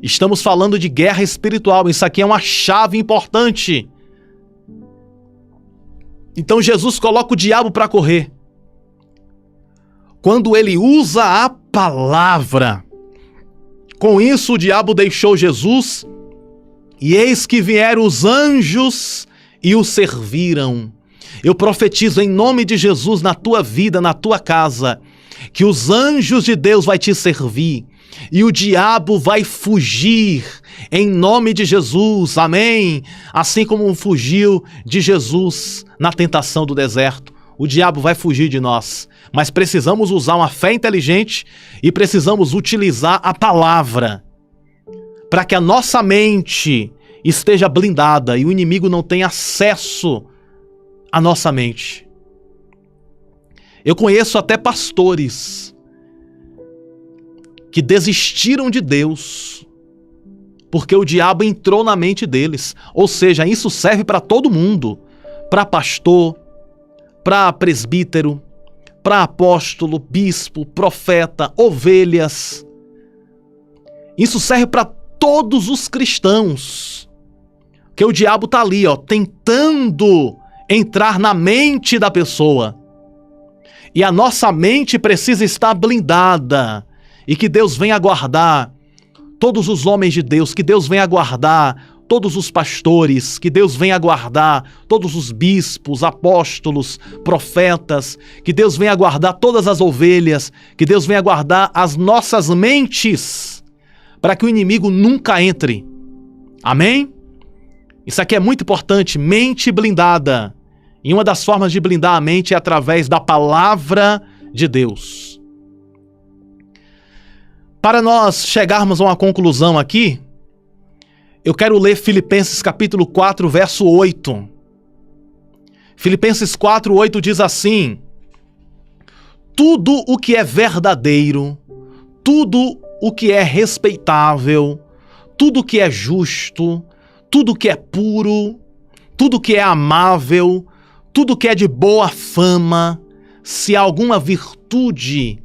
Estamos falando de guerra espiritual. Isso aqui é uma chave importante. Então Jesus coloca o diabo para correr. Quando ele usa a palavra. Com isso o diabo deixou Jesus, e eis que vieram os anjos e o serviram. Eu profetizo em nome de Jesus na tua vida, na tua casa, que os anjos de Deus vai te servir e o diabo vai fugir em nome de Jesus, amém? Assim como fugiu de Jesus na tentação do deserto, o diabo vai fugir de nós. Mas precisamos usar uma fé inteligente e precisamos utilizar a palavra para que a nossa mente esteja blindada e o inimigo não tenha acesso a nossa mente. Eu conheço até pastores que desistiram de Deus porque o diabo entrou na mente deles. Ou seja, isso serve para todo mundo, para pastor, para presbítero, para apóstolo, bispo, profeta, ovelhas. Isso serve para todos os cristãos, que o diabo está ali, ó, tentando entrar na mente da pessoa. E a nossa mente precisa estar blindada. E que Deus venha guardar todos os homens de Deus, que Deus venha guardar todos os pastores, que Deus venha guardar todos os bispos, apóstolos, profetas, que Deus venha guardar todas as ovelhas, que Deus venha guardar as nossas mentes, para que o inimigo nunca entre. Amém? Isso aqui é muito importante, mente blindada. E uma das formas de blindar a mente é através da palavra de Deus. Para nós chegarmos a uma conclusão aqui, eu quero ler Filipenses capítulo 4, verso 8. Filipenses 4, 8 diz assim: tudo o que é verdadeiro, tudo o que é respeitável, tudo o que é justo, tudo o que é puro, tudo o que é amável, tudo que é de boa fama, se alguma virtude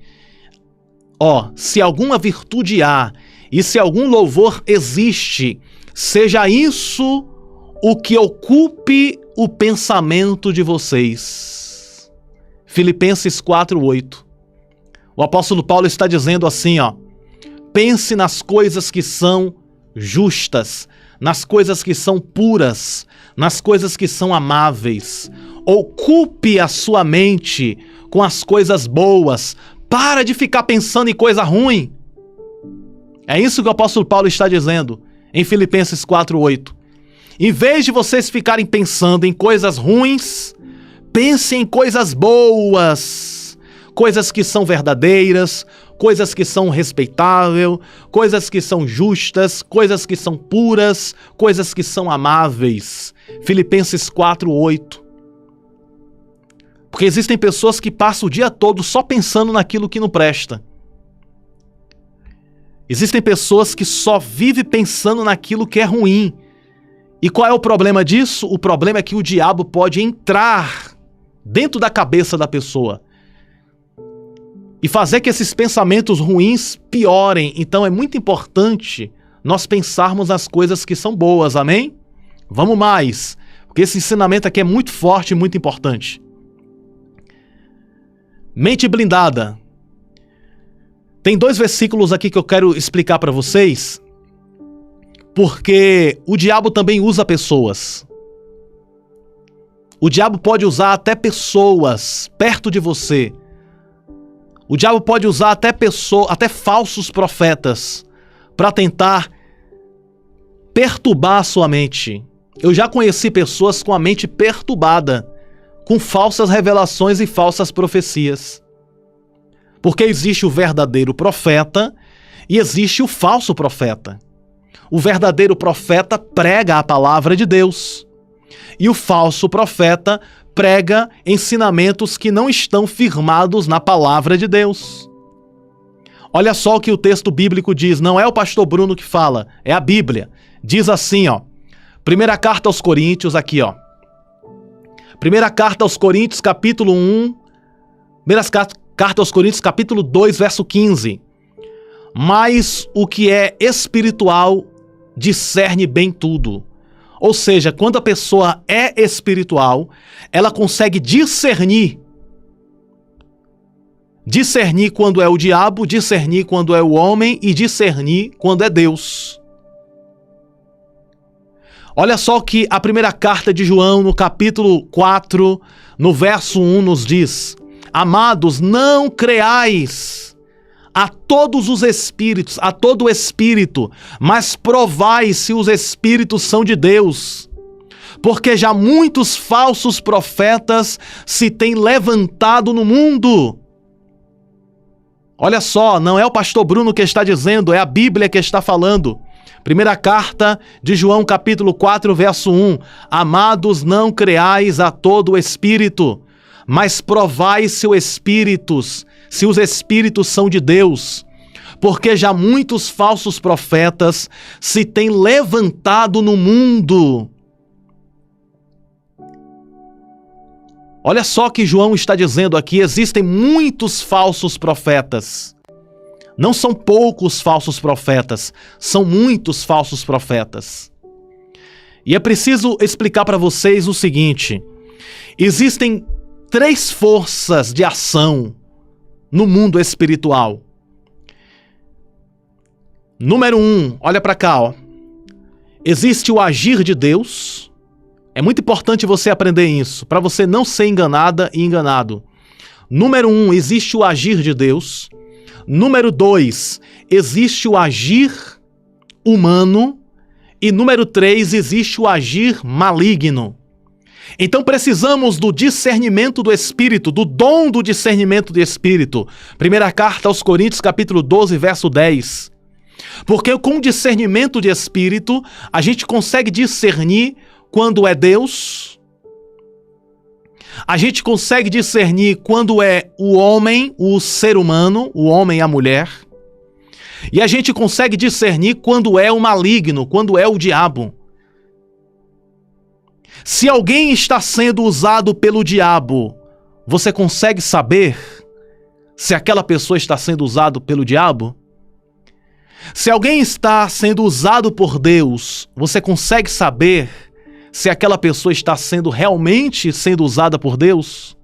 há e se algum louvor existe, seja isso o que ocupe o pensamento de vocês. Filipenses 4:8. O apóstolo Paulo está dizendo assim, ó: pense nas coisas que são justas, nas coisas que são puras, nas coisas que são amáveis. Ocupe a sua mente com as coisas boas. Para de ficar pensando em coisa ruim. É isso que o apóstolo Paulo está dizendo em Filipenses 4:8. Em vez de vocês ficarem pensando em coisas ruins, pensem em coisas boas. Coisas que são verdadeiras, coisas que são respeitáveis, coisas que são justas, coisas que são puras, coisas que são amáveis. Filipenses 4:8. Porque existem pessoas que passam o dia todo só pensando naquilo que não presta. Existem pessoas que só vivem pensando naquilo que é ruim. E qual é o problema disso? O problema é que o diabo pode entrar dentro da cabeça da pessoa e fazer que esses pensamentos ruins piorem. Então é muito importante nós pensarmos nas coisas que são boas, amém? Vamos mais, porque esse ensinamento aqui é muito forte e muito importante. Mente blindada. Tem 2 versículos aqui que eu quero explicar para vocês, porque o diabo também usa pessoas. O diabo pode usar até pessoas perto de você. O diabo pode usar até falsos profetas para tentar perturbar a sua mente. Eu já conheci pessoas com a mente perturbada, com falsas revelações e falsas profecias. Porque existe o verdadeiro profeta e existe o falso profeta. O verdadeiro profeta prega a palavra de Deus. E o falso profeta prega ensinamentos que não estão firmados na palavra de Deus. Olha só o que o texto bíblico diz, não é o pastor Bruno que fala, é a Bíblia. Diz assim, ó, primeira carta aos Coríntios, aqui, ó. Primeira carta aos Coríntios, capítulo 1, carta aos Coríntios, capítulo 2, verso 15. Mas o que é espiritual discerne bem tudo. Ou seja, quando a pessoa é espiritual, ela consegue discernir. Discernir quando é o diabo, discernir quando é o homem e discernir quando é Deus. Olha só o que a primeira carta de João, no capítulo 4, no verso 1, nos diz: Amados, não creais a todos os espíritos, a todo espírito, mas provai se os espíritos são de Deus. Porque já muitos falsos profetas se têm levantado no mundo. Olha só, não é o pastor Bruno que está dizendo, é a Bíblia que está falando. Primeira carta de João, capítulo 4, verso 1. Amados, não creais a todo espírito, mas provai se os espíritos são de Deus, porque já muitos falsos profetas se têm levantado no mundo. Olha só que João está dizendo aqui, existem muitos falsos profetas. Não são poucos falsos profetas, são muitos falsos profetas. E é preciso explicar para vocês o seguinte: existem 3 forças de ação no mundo espiritual. Número 1, olha para cá, ó. Existe o agir de Deus. É muito importante você aprender isso, para você não ser enganada e enganado. Número 1, existe o agir de Deus. Número 2, existe o agir humano. E número 3, existe o agir maligno. Então precisamos do discernimento do Espírito, do dom do discernimento do Espírito. Primeira carta aos Coríntios, capítulo 12, verso 10. Porque com o discernimento de Espírito, a gente consegue discernir quando é Deus. A gente consegue discernir quando é o homem, o ser humano, o homem e a mulher. E a gente consegue discernir quando é o maligno, quando é o diabo. Se alguém está sendo usado pelo diabo, você consegue saber se aquela pessoa está sendo usada pelo diabo? Se alguém está sendo usado por Deus, você consegue saber se aquela pessoa está realmente sendo usada por Deus?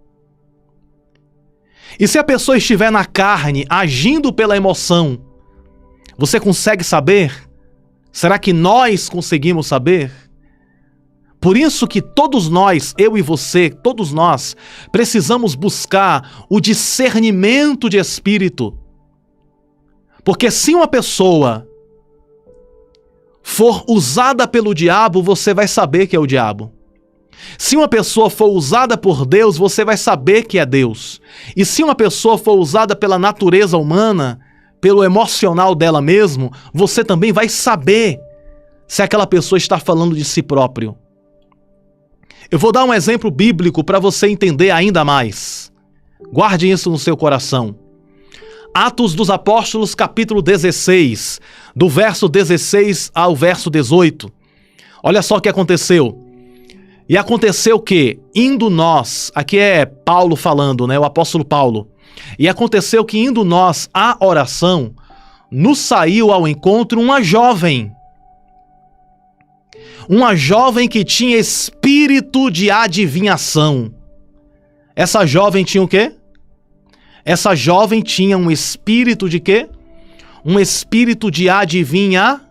E se a pessoa estiver na carne, agindo pela emoção, você consegue saber? Será que nós conseguimos saber? Por isso que todos nós, eu e você, todos nós, precisamos buscar o discernimento de espírito. Porque se uma pessoa for usada pelo diabo, você vai saber que é o diabo. Se uma pessoa for usada por Deus, você vai saber que é Deus. E se uma pessoa for usada pela natureza humana, pelo emocional dela mesmo, você também vai saber se aquela pessoa está falando de si próprio. Eu vou dar um exemplo bíblico para você entender ainda mais. Guarde isso no seu coração. Atos dos Apóstolos, capítulo 16, do verso 16 ao verso 18. Olha só o que aconteceu. E aconteceu que, indo nós, aqui é Paulo falando, né, o apóstolo Paulo. E aconteceu que, indo nós à oração, nos saiu ao encontro uma jovem que tinha espírito de adivinhação. Essa jovem tinha o quê? Essa jovem tinha um espírito de quê? Um espírito de adivinhação.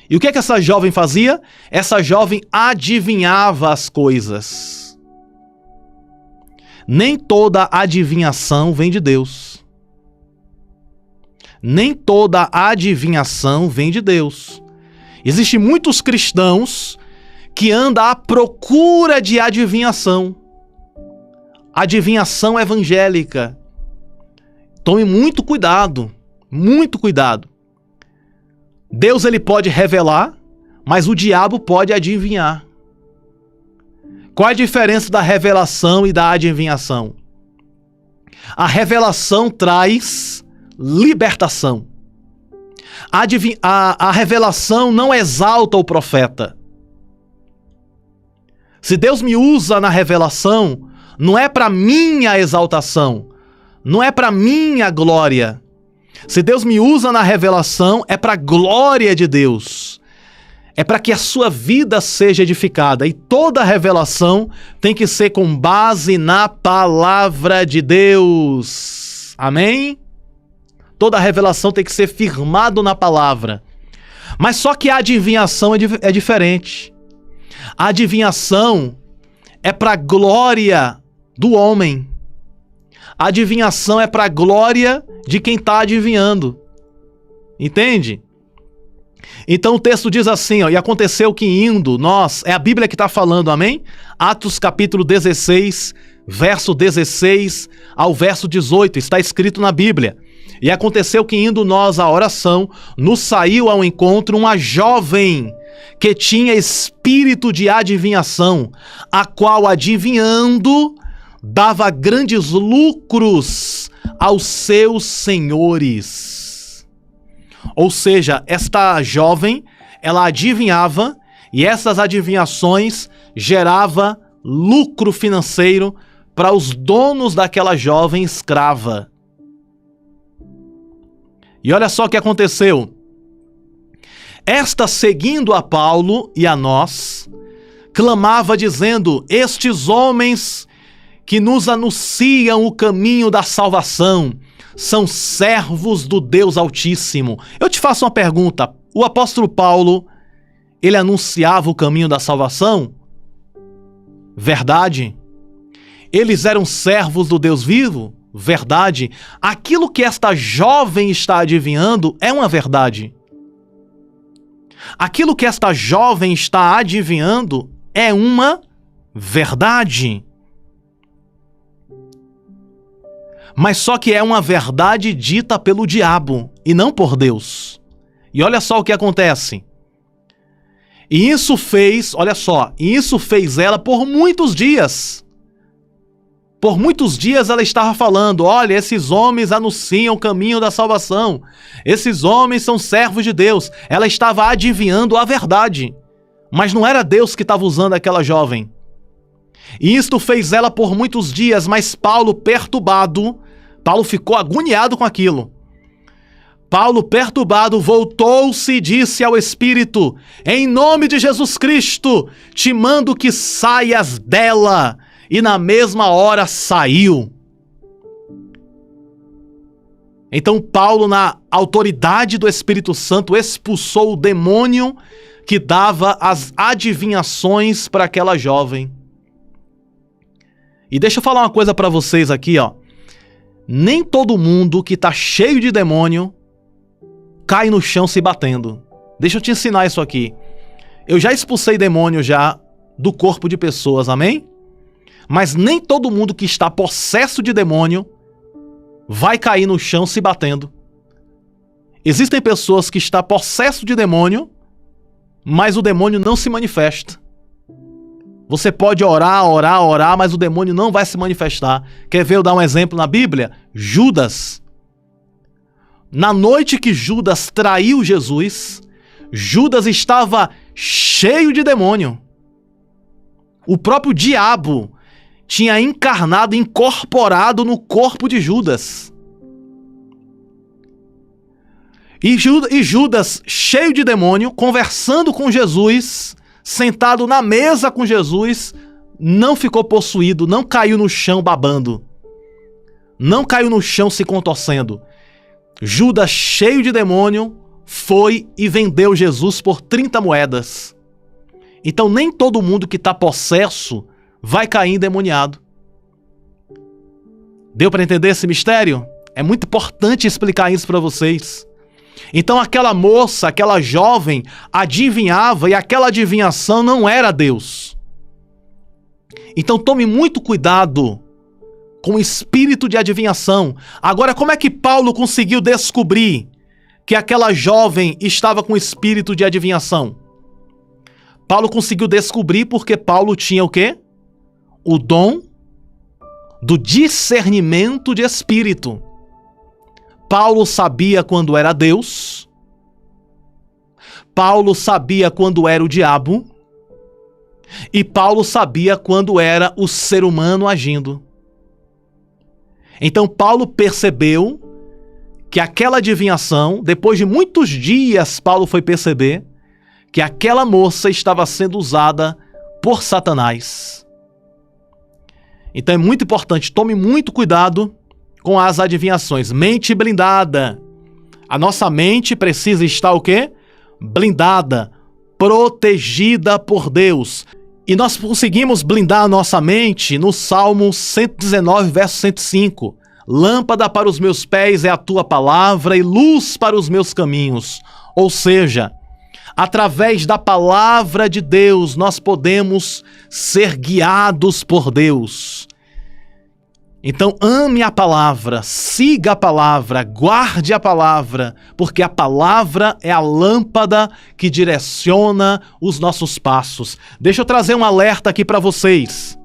E o que é que essa jovem fazia? Essa jovem adivinhava as coisas. Nem toda adivinhação vem de Deus. Nem toda adivinhação vem de Deus. Existem muitos cristãos que andam à procura de adivinhação. Adivinhação evangélica. Tome muito cuidado, muito cuidado. Deus ele pode revelar, mas o diabo pode adivinhar. Qual é a diferença da revelação e da adivinhação? A revelação traz libertação. A revelação não exalta o profeta. Se Deus me usa na revelação, não é para minha exaltação, não é para minha glória. Se Deus me usa na revelação, é para a glória de Deus. É para que a sua vida seja edificada. E toda revelação tem que ser com base na palavra de Deus. Amém? Toda revelação tem que ser firmado na palavra. Mas só que a adivinhação é diferente. A adivinhação é para a glória do homem. A adivinhação é para a glória de quem está adivinhando. Entende? Então o texto diz assim, ó, e aconteceu que indo nós, é a Bíblia que está falando, amém? Atos capítulo 16, verso 16 ao verso 18, está escrito na Bíblia. E aconteceu que indo nós à oração, nos saiu ao encontro uma jovem que tinha espírito de adivinhação, a qual adivinhando dava grandes lucros aos seus senhores. Ou seja, esta jovem, ela adivinhava e essas adivinhações gerava lucro financeiro para os donos daquela jovem escrava. E olha só o que aconteceu. Esta, seguindo a Paulo e a nós, clamava dizendo: estes homens que nos anunciam o caminho da salvação são servos do Deus Altíssimo. Eu te faço uma pergunta. O apóstolo Paulo, ele anunciava o caminho da salvação? Verdade. Eles eram servos do Deus vivo? Verdade. Aquilo que esta jovem está adivinhando é uma verdade. Aquilo que esta jovem está adivinhando é uma verdade. Mas só que é uma verdade dita pelo diabo e não por Deus. E olha só o que acontece. E isso fez, olha só, isso fez ela por muitos dias. Por muitos dias ela estava falando: olha, esses homens anunciam o caminho da salvação. Esses homens são servos de Deus. Ela estava adivinhando a verdade. Mas não era Deus que estava usando aquela jovem. E isto fez ela por muitos dias, mas Paulo, perturbado, Paulo ficou agoniado com aquilo. Paulo, perturbado, voltou-se e disse ao Espírito: em nome de Jesus Cristo, te mando que saias dela. E na mesma hora saiu. Então Paulo, na autoridade do Espírito Santo, expulsou o demônio que dava as adivinhações para aquela jovem. E deixa eu falar uma coisa para vocês aqui, ó. Nem todo mundo que tá cheio de demônio cai no chão se batendo. Deixa eu te ensinar isso aqui. Eu já expulsei demônio já do corpo de pessoas, amém? Mas nem todo mundo que está possesso de demônio vai cair no chão se batendo. Existem pessoas que estão possesso de demônio, mas o demônio não se manifesta. Você pode orar, mas o demônio não vai se manifestar. Quer ver eu dar um exemplo na Bíblia? Judas. Na noite que Judas traiu Jesus, Judas estava cheio de demônio. O próprio diabo tinha encarnado, incorporado no corpo de Judas. E Judas, cheio de demônio, conversando com Jesus, sentado na mesa com Jesus, não ficou possuído, não caiu no chão babando. não caiu no chão se contorcendo. Judas, cheio de demônio, foi e vendeu Jesus por 30 moedas. Então nem todo mundo que está possesso vai cair endemoniado. Deu para entender esse mistério? É muito importante explicar isso para vocês. Então aquela moça, aquela jovem, adivinhava, e aquela adivinhação não era Deus. Então tome muito cuidado com o espírito de adivinhação. Agora, como é que Paulo conseguiu descobrir que aquela jovem estava com espírito de adivinhação? Paulo conseguiu descobrir porque Paulo tinha o quê? O dom do discernimento de espírito. Paulo sabia quando era Deus. Paulo sabia quando era o diabo. E Paulo sabia quando era o ser humano agindo. Então Paulo percebeu que aquela adivinhação, depois de muitos dias, Paulo foi perceber que aquela moça estava sendo usada por Satanás. Então é muito importante, tome muito cuidado com as adivinhações. Mente blindada. A nossa mente precisa estar o quê? Blindada, protegida por Deus. E nós conseguimos blindar a nossa mente no Salmo 119, verso 105. Lâmpada para os meus pés é a tua palavra e luz para os meus caminhos. Ou seja, através da palavra de Deus, nós podemos ser guiados por Deus. Então ame a palavra, siga a palavra, guarde a palavra, porque a palavra é a lâmpada que direciona os nossos passos. Deixa eu trazer um alerta aqui para vocês.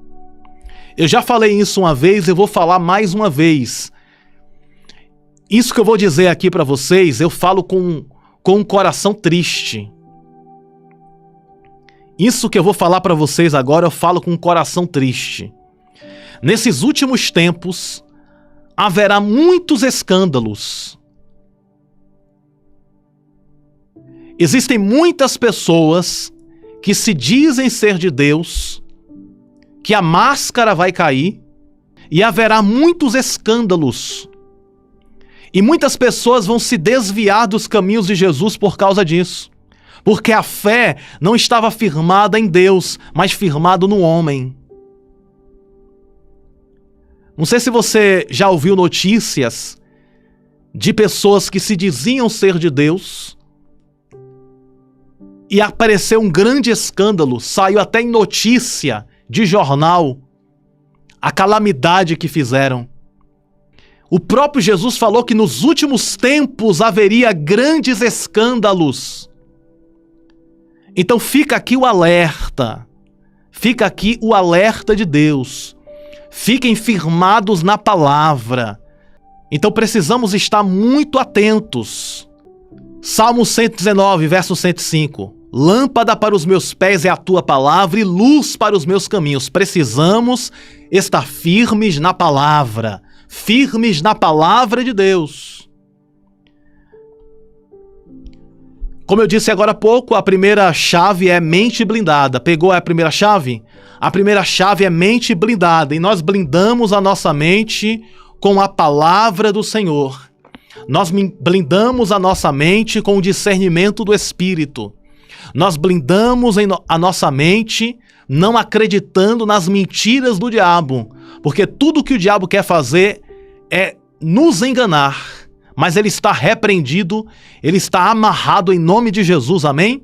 Eu já falei isso uma vez, eu vou falar mais uma vez. Isso que eu vou dizer aqui para vocês, eu falo com um coração triste. Isso que eu vou falar para vocês agora, eu falo com um coração triste. Nesses últimos tempos, haverá muitos escândalos. Existem muitas pessoas que se dizem ser de Deus, que a máscara vai cair, e haverá muitos escândalos. E muitas pessoas vão se desviar dos caminhos de Jesus por causa disso. Porque a fé não estava firmada em Deus, mas firmada no homem. Não sei se você já ouviu notícias de pessoas que se diziam ser de Deus e apareceu um grande escândalo, saiu até em notícia de jornal a calamidade que fizeram. O próprio Jesus falou que nos últimos tempos haveria grandes escândalos. Então fica aqui o alerta, fica aqui o alerta de Deus. Fiquem firmados na palavra. Então precisamos estar muito atentos. Salmo 119, verso 105. Lâmpada para os meus pés é a tua palavra e luz para os meus caminhos. Precisamos estar firmes na palavra. Firmes na palavra de Deus. Como eu disse agora há pouco, a primeira chave é mente blindada. Pegou a primeira chave? A primeira chave é mente blindada. E nós blindamos a nossa mente com a palavra do Senhor. Nós blindamos a nossa mente com o discernimento do Espírito. Nós blindamos a nossa mente não acreditando nas mentiras do diabo. Porque tudo que o diabo quer fazer é nos enganar. Mas ele está repreendido, ele está amarrado em nome de Jesus, amém?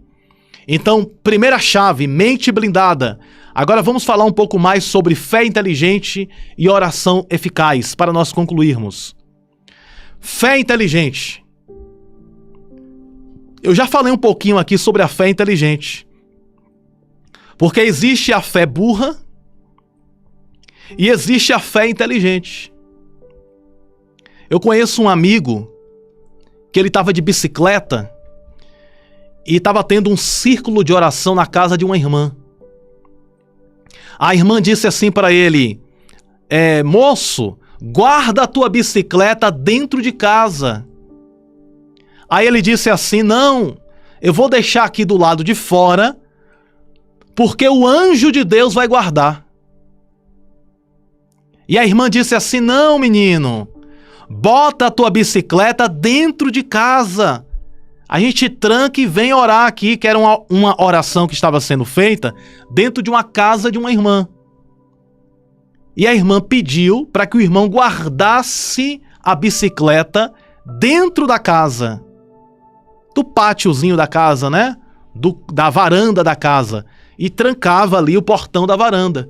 Então, primeira chave, mente blindada. Agora vamos falar um pouco mais sobre fé inteligente e oração eficaz, para nós concluirmos. Fé inteligente. Eu já falei um pouquinho aqui sobre a fé inteligente. Porque existe a fé burra e existe a fé inteligente. Eu conheço um amigo que ele estava de bicicleta e estava tendo um círculo de oração na casa de uma irmã. A irmã disse assim para ele: moço, guarda a tua bicicleta dentro de casa. Aí ele disse assim: não, eu vou deixar aqui do lado de fora, porque o anjo de Deus vai guardar. E a irmã disse assim: não, menino, bota a tua bicicleta dentro de casa. A gente tranca e vem orar aqui, que era uma oração que estava sendo feita dentro de uma casa de uma irmã. E a irmã pediu para que o irmão guardasse a bicicleta dentro da casa. Do pátiozinho da casa, né? Da varanda da casa. E trancava ali o portão da varanda.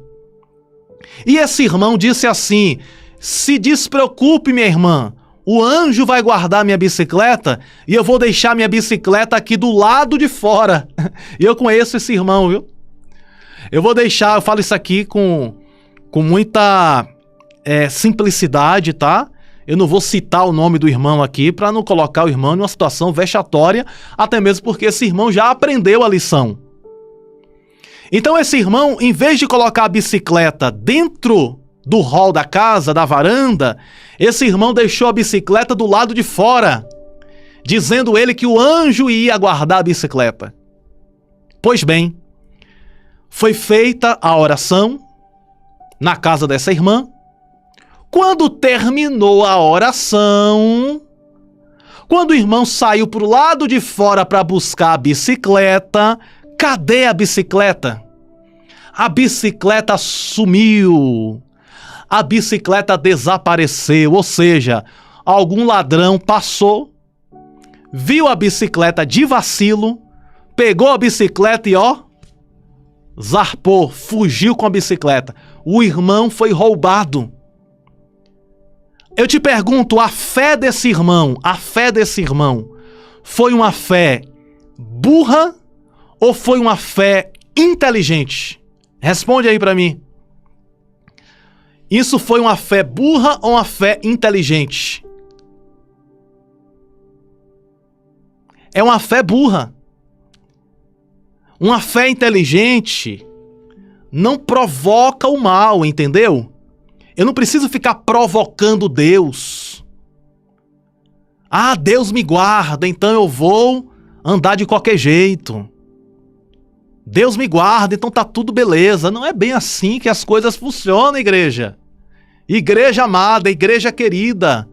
E esse irmão disse assim: se despreocupe, minha irmã, o anjo vai guardar minha bicicleta e eu vou deixar minha bicicleta aqui do lado de fora. E eu conheço esse irmão, viu? Eu falo isso aqui com muita simplicidade, tá? Eu não vou citar o nome do irmão aqui para não colocar o irmão em uma situação vexatória, até mesmo porque esse irmão já aprendeu a lição. Então esse irmão, em vez de colocar a bicicleta dentro do hall da casa, da varanda, esse irmão deixou a bicicleta do lado de fora, dizendo ele que o anjo ia guardar a bicicleta. Pois bem, foi feita a oração na casa dessa irmã. Quando terminou a oração, quando o irmão saiu para o lado de fora para buscar a bicicleta, cadê a bicicleta? A bicicleta sumiu. A bicicleta desapareceu, ou seja, algum ladrão passou, viu a bicicleta de vacilo, pegou a bicicleta e zarpou, fugiu com a bicicleta. O irmão foi roubado. Eu te pergunto, a fé desse irmão foi uma fé burra ou foi uma fé inteligente? Responde aí pra mim. Isso foi uma fé burra ou uma fé inteligente? É uma fé burra. Uma fé inteligente não provoca o mal, entendeu? Eu não preciso ficar provocando Deus. Ah, Deus me guarda, então eu vou andar de qualquer jeito. Deus me guarda, então tá tudo beleza. Não é bem assim que as coisas funcionam, igreja. Igreja amada, igreja querida.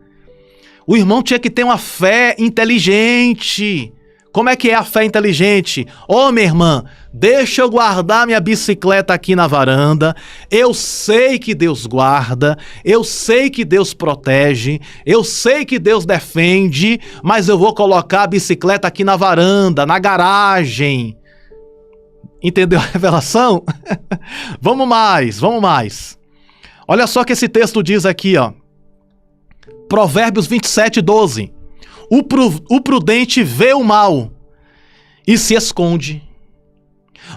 O irmão tinha que ter uma fé inteligente. Como é que é a fé inteligente? Minha irmã, deixa eu guardar minha bicicleta aqui na varanda. Eu sei que Deus guarda, eu sei que Deus protege, eu sei que Deus defende, mas eu vou colocar a bicicleta aqui na varanda, na garagem. Entendeu a revelação? Vamos mais. Olha só o que esse texto diz aqui, Provérbios 27:12. O prudente vê o mal e se esconde,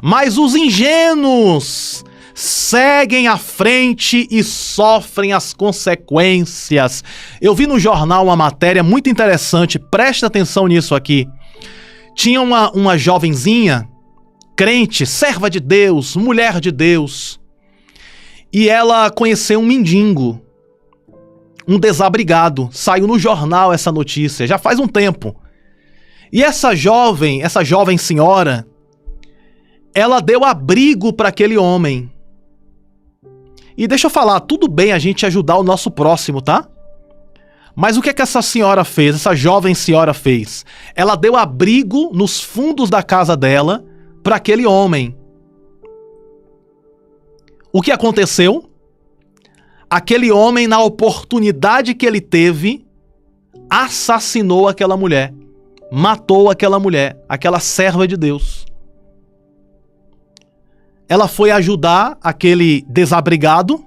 mas os ingênuos seguem à frente e sofrem as consequências. Eu vi no jornal uma matéria muito interessante, presta atenção nisso aqui. Tinha uma jovenzinha, crente, serva de Deus, mulher de Deus, e ela conheceu um mendigo, um desabrigado. Saiu no jornal essa notícia, já faz um tempo. E essa jovem senhora, ela deu abrigo para aquele homem. E deixa eu falar, tudo bem a gente ajudar o nosso próximo, tá? Mas o que é que essa senhora fez, essa jovem senhora fez? Ela deu abrigo nos fundos da casa dela para aquele homem. O que aconteceu? Aquele homem, na oportunidade que ele teve, assassinou aquela mulher. Matou aquela mulher, aquela serva de Deus. Ela foi ajudar aquele desabrigado,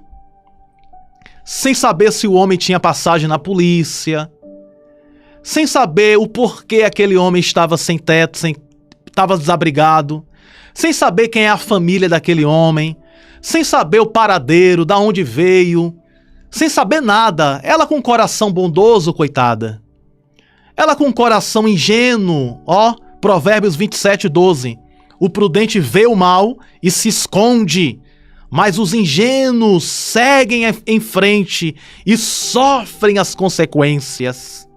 sem saber se o homem tinha passagem na polícia, sem saber o porquê aquele homem estava sem teto, estava desabrigado, sem saber quem é a família daquele homem, sem saber o paradeiro, da onde veio, sem saber nada. Ela com um coração bondoso, coitada. Ela com um coração ingênuo, Provérbios 27:12. O prudente vê o mal e se esconde, mas os ingênuos seguem em frente e sofrem as consequências.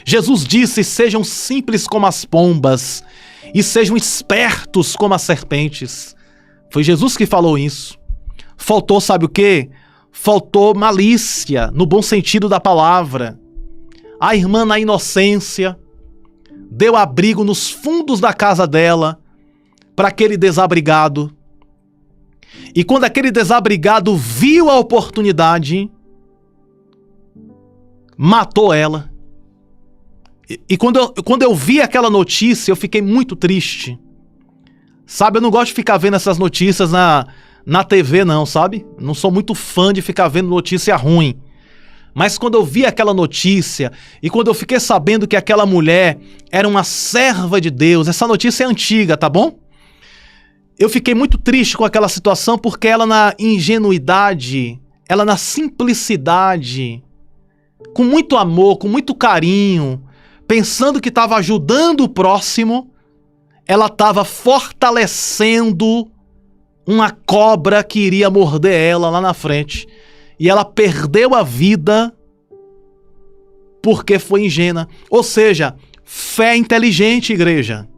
Jesus disse: sejam simples como as pombas e sejam espertos como as serpentes. Foi Jesus que falou isso. Faltou, sabe o quê? faltou malícia, no bom sentido da palavra. A irmã, na inocência, deu abrigo nos fundos da casa dela para aquele desabrigado. E quando aquele desabrigado viu a oportunidade, matou ela. E quando eu vi aquela notícia, eu fiquei muito triste. Sabe, eu não gosto de ficar vendo essas notícias na TV não, sabe? Não sou muito fã de ficar vendo notícia ruim. Mas quando eu vi aquela notícia e quando eu fiquei sabendo que aquela mulher era uma serva de Deus, essa notícia é antiga, tá bom? Eu fiquei muito triste com aquela situação porque ela na ingenuidade, ela na simplicidade, com muito amor, com muito carinho, pensando que estava ajudando o próximo, ela estava fortalecendo uma cobra que iria morder ela lá na frente. E ela perdeu a vida porque foi ingênua. Ou seja, fé inteligente, igreja.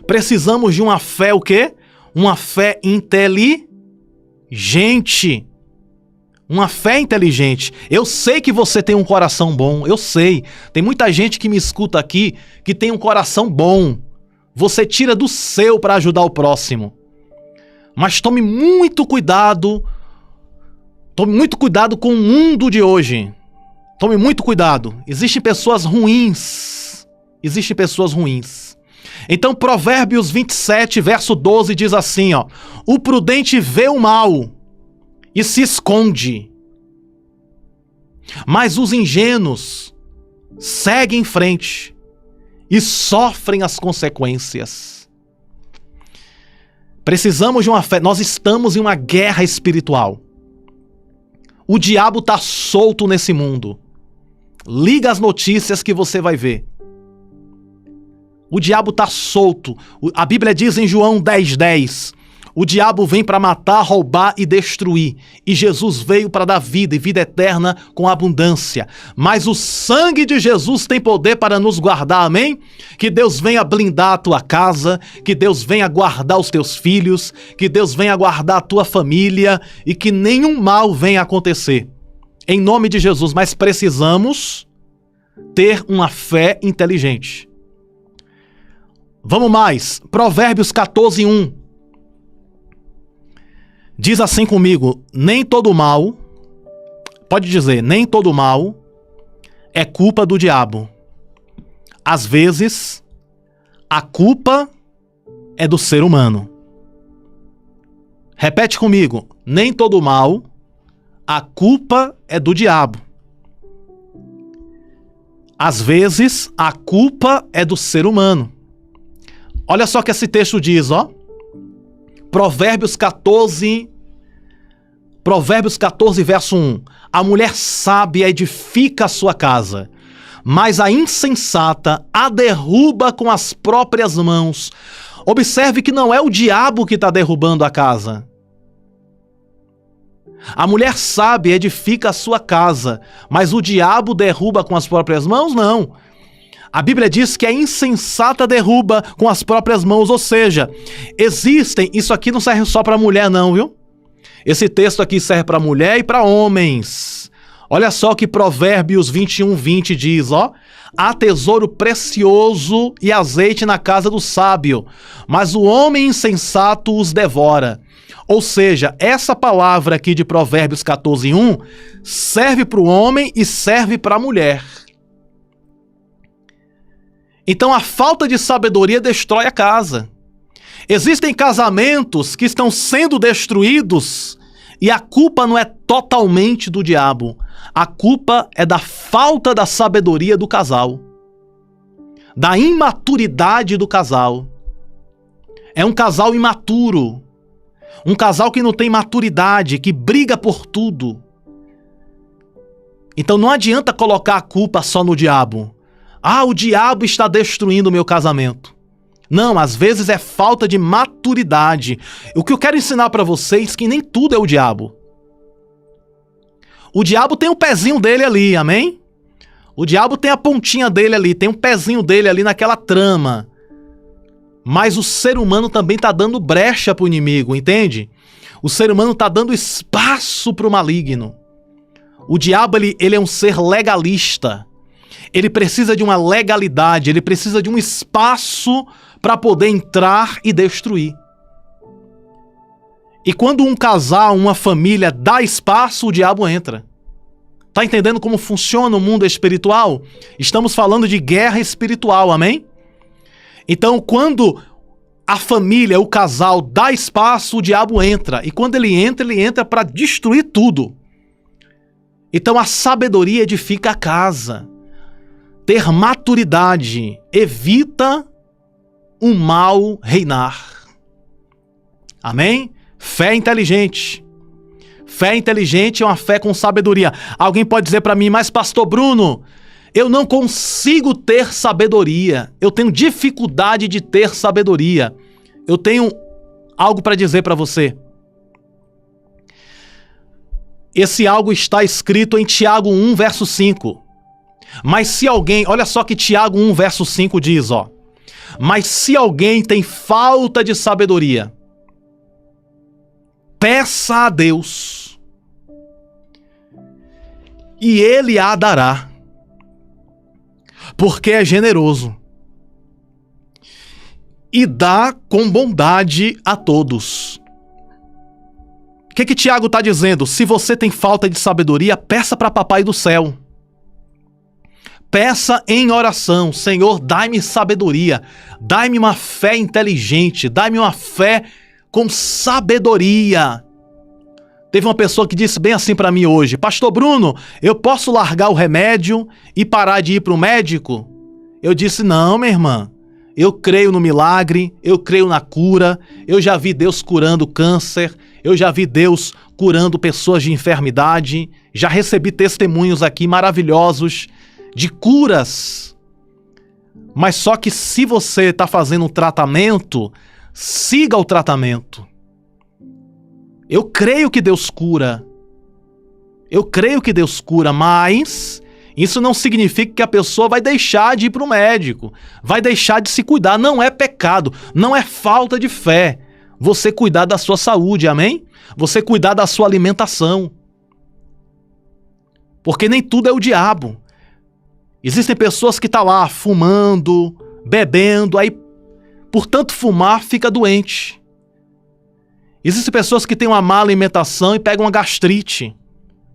Precisamos de uma fé o quê? Uma fé inteligente. Uma fé inteligente. Eu sei que você tem um coração bom, eu sei. Tem muita gente que me escuta aqui que tem um coração bom. Você tira do seu para ajudar o próximo. Mas tome muito cuidado. Tome muito cuidado com o mundo de hoje. Tome muito cuidado. Existem pessoas ruins. Existem pessoas ruins. Então, Provérbios 27, verso 12 diz assim, ó: o prudente vê o mal e se esconde, mas os ingênuos seguem em frente e sofrem as consequências. Precisamos de uma fé. Nós estamos em uma guerra espiritual. O diabo está solto nesse mundo. Liga as notícias que você vai ver. O diabo está solto. A Bíblia diz em João 10:10, o diabo vem para matar, roubar e destruir. E Jesus veio para dar vida e vida eterna com abundância. Mas o sangue de Jesus tem poder para nos guardar, amém? Que Deus venha blindar a tua casa, que Deus venha guardar os teus filhos, que Deus venha guardar a tua família e que nenhum mal venha acontecer. Em nome de Jesus, mas precisamos ter uma fé inteligente. Vamos mais, Provérbios 14:1. Diz assim comigo: nem todo mal, pode dizer, nem todo mal é culpa do diabo. Às vezes, a culpa é do ser humano. Repete comigo: nem todo mal, a culpa é do diabo. Às vezes, a culpa é do ser humano. Olha só o que esse texto diz, ó. Provérbios 14, verso 1. A mulher sábia edifica a sua casa, mas a insensata a derruba com as próprias mãos. Observe que não é o diabo que está derrubando a casa. A mulher sábia edifica a sua casa, mas o diabo derruba com as próprias mãos? Não. A Bíblia diz que a insensata derruba com as próprias mãos, ou seja, existem, isso aqui não serve só para mulher não, viu? Esse texto aqui serve para mulher e para homens. Olha só o que Provérbios 21:20 diz, ó: há tesouro precioso e azeite na casa do sábio, mas o homem insensato os devora. Ou seja, essa palavra aqui de Provérbios 14:1 serve para o homem e serve para a mulher. Então a falta de sabedoria destrói a casa. Existem casamentos que estão sendo destruídos e a culpa não é totalmente do diabo. A culpa é da falta da sabedoria do casal, da imaturidade do casal. É um casal imaturo, um casal que não tem maturidade, que briga por tudo. Então não adianta colocar a culpa só no diabo. Ah, o diabo está destruindo o meu casamento. Não, às vezes é falta de maturidade. O que eu quero ensinar para vocês é que nem tudo é o diabo. O diabo tem o pezinho dele ali, amém? O diabo tem a pontinha dele ali, tem um pezinho dele ali naquela trama. Mas o ser humano também está dando brecha para o inimigo, entende? O ser humano está dando espaço para o maligno. O diabo ele é um ser legalista. Ele precisa de uma legalidade, ele precisa de um espaço para poder entrar e destruir. E quando um casal, uma família dá espaço, o diabo entra. Tá entendendo como funciona o mundo espiritual? Estamos falando de guerra espiritual, amém? Então, quando a família, o casal dá espaço, o diabo entra. E quando ele entra para destruir tudo. Então, a sabedoria edifica a casa. Ter maturidade evita o mal reinar. Amém? Fé inteligente. Fé inteligente é uma fé com sabedoria. Alguém pode dizer para mim, mas pastor Bruno, eu não consigo ter sabedoria. Eu tenho dificuldade de ter sabedoria. Eu tenho algo para dizer para você. Esse algo está escrito em Tiago 1, verso 5. Mas se alguém... Olha só que Tiago 1, verso 5 diz, ó. Mas se alguém tem falta de sabedoria, peça a Deus, e Ele a dará, porque é generoso, e dá com bondade a todos. O que Tiago está dizendo? Se você tem falta de sabedoria, peça para Papai do céu. Peça em oração, Senhor, dai-me sabedoria, dai-me uma fé inteligente, dai-me uma fé com sabedoria. Teve uma pessoa que disse bem assim para mim hoje, pastor Bruno, eu posso largar o remédio e parar de ir para o médico? Eu disse, não, minha irmã, eu creio no milagre, eu creio na cura, eu já vi Deus curando câncer, eu já vi Deus curando pessoas de enfermidade, já recebi testemunhos aqui maravilhosos de curas. Mas só que se você está fazendo um tratamento, siga o tratamento. Eu creio que Deus cura. Eu creio que Deus cura, mas isso não significa que a pessoa vai deixar de ir para o médico, vai deixar de se cuidar. Não é pecado, não é falta de fé você cuidar da sua saúde, amém? Você cuidar da sua alimentação. Porque nem tudo é o diabo. Existem pessoas que estão lá fumando, bebendo, aí por tanto fumar fica doente. Existem pessoas que têm uma má alimentação e pegam uma gastrite,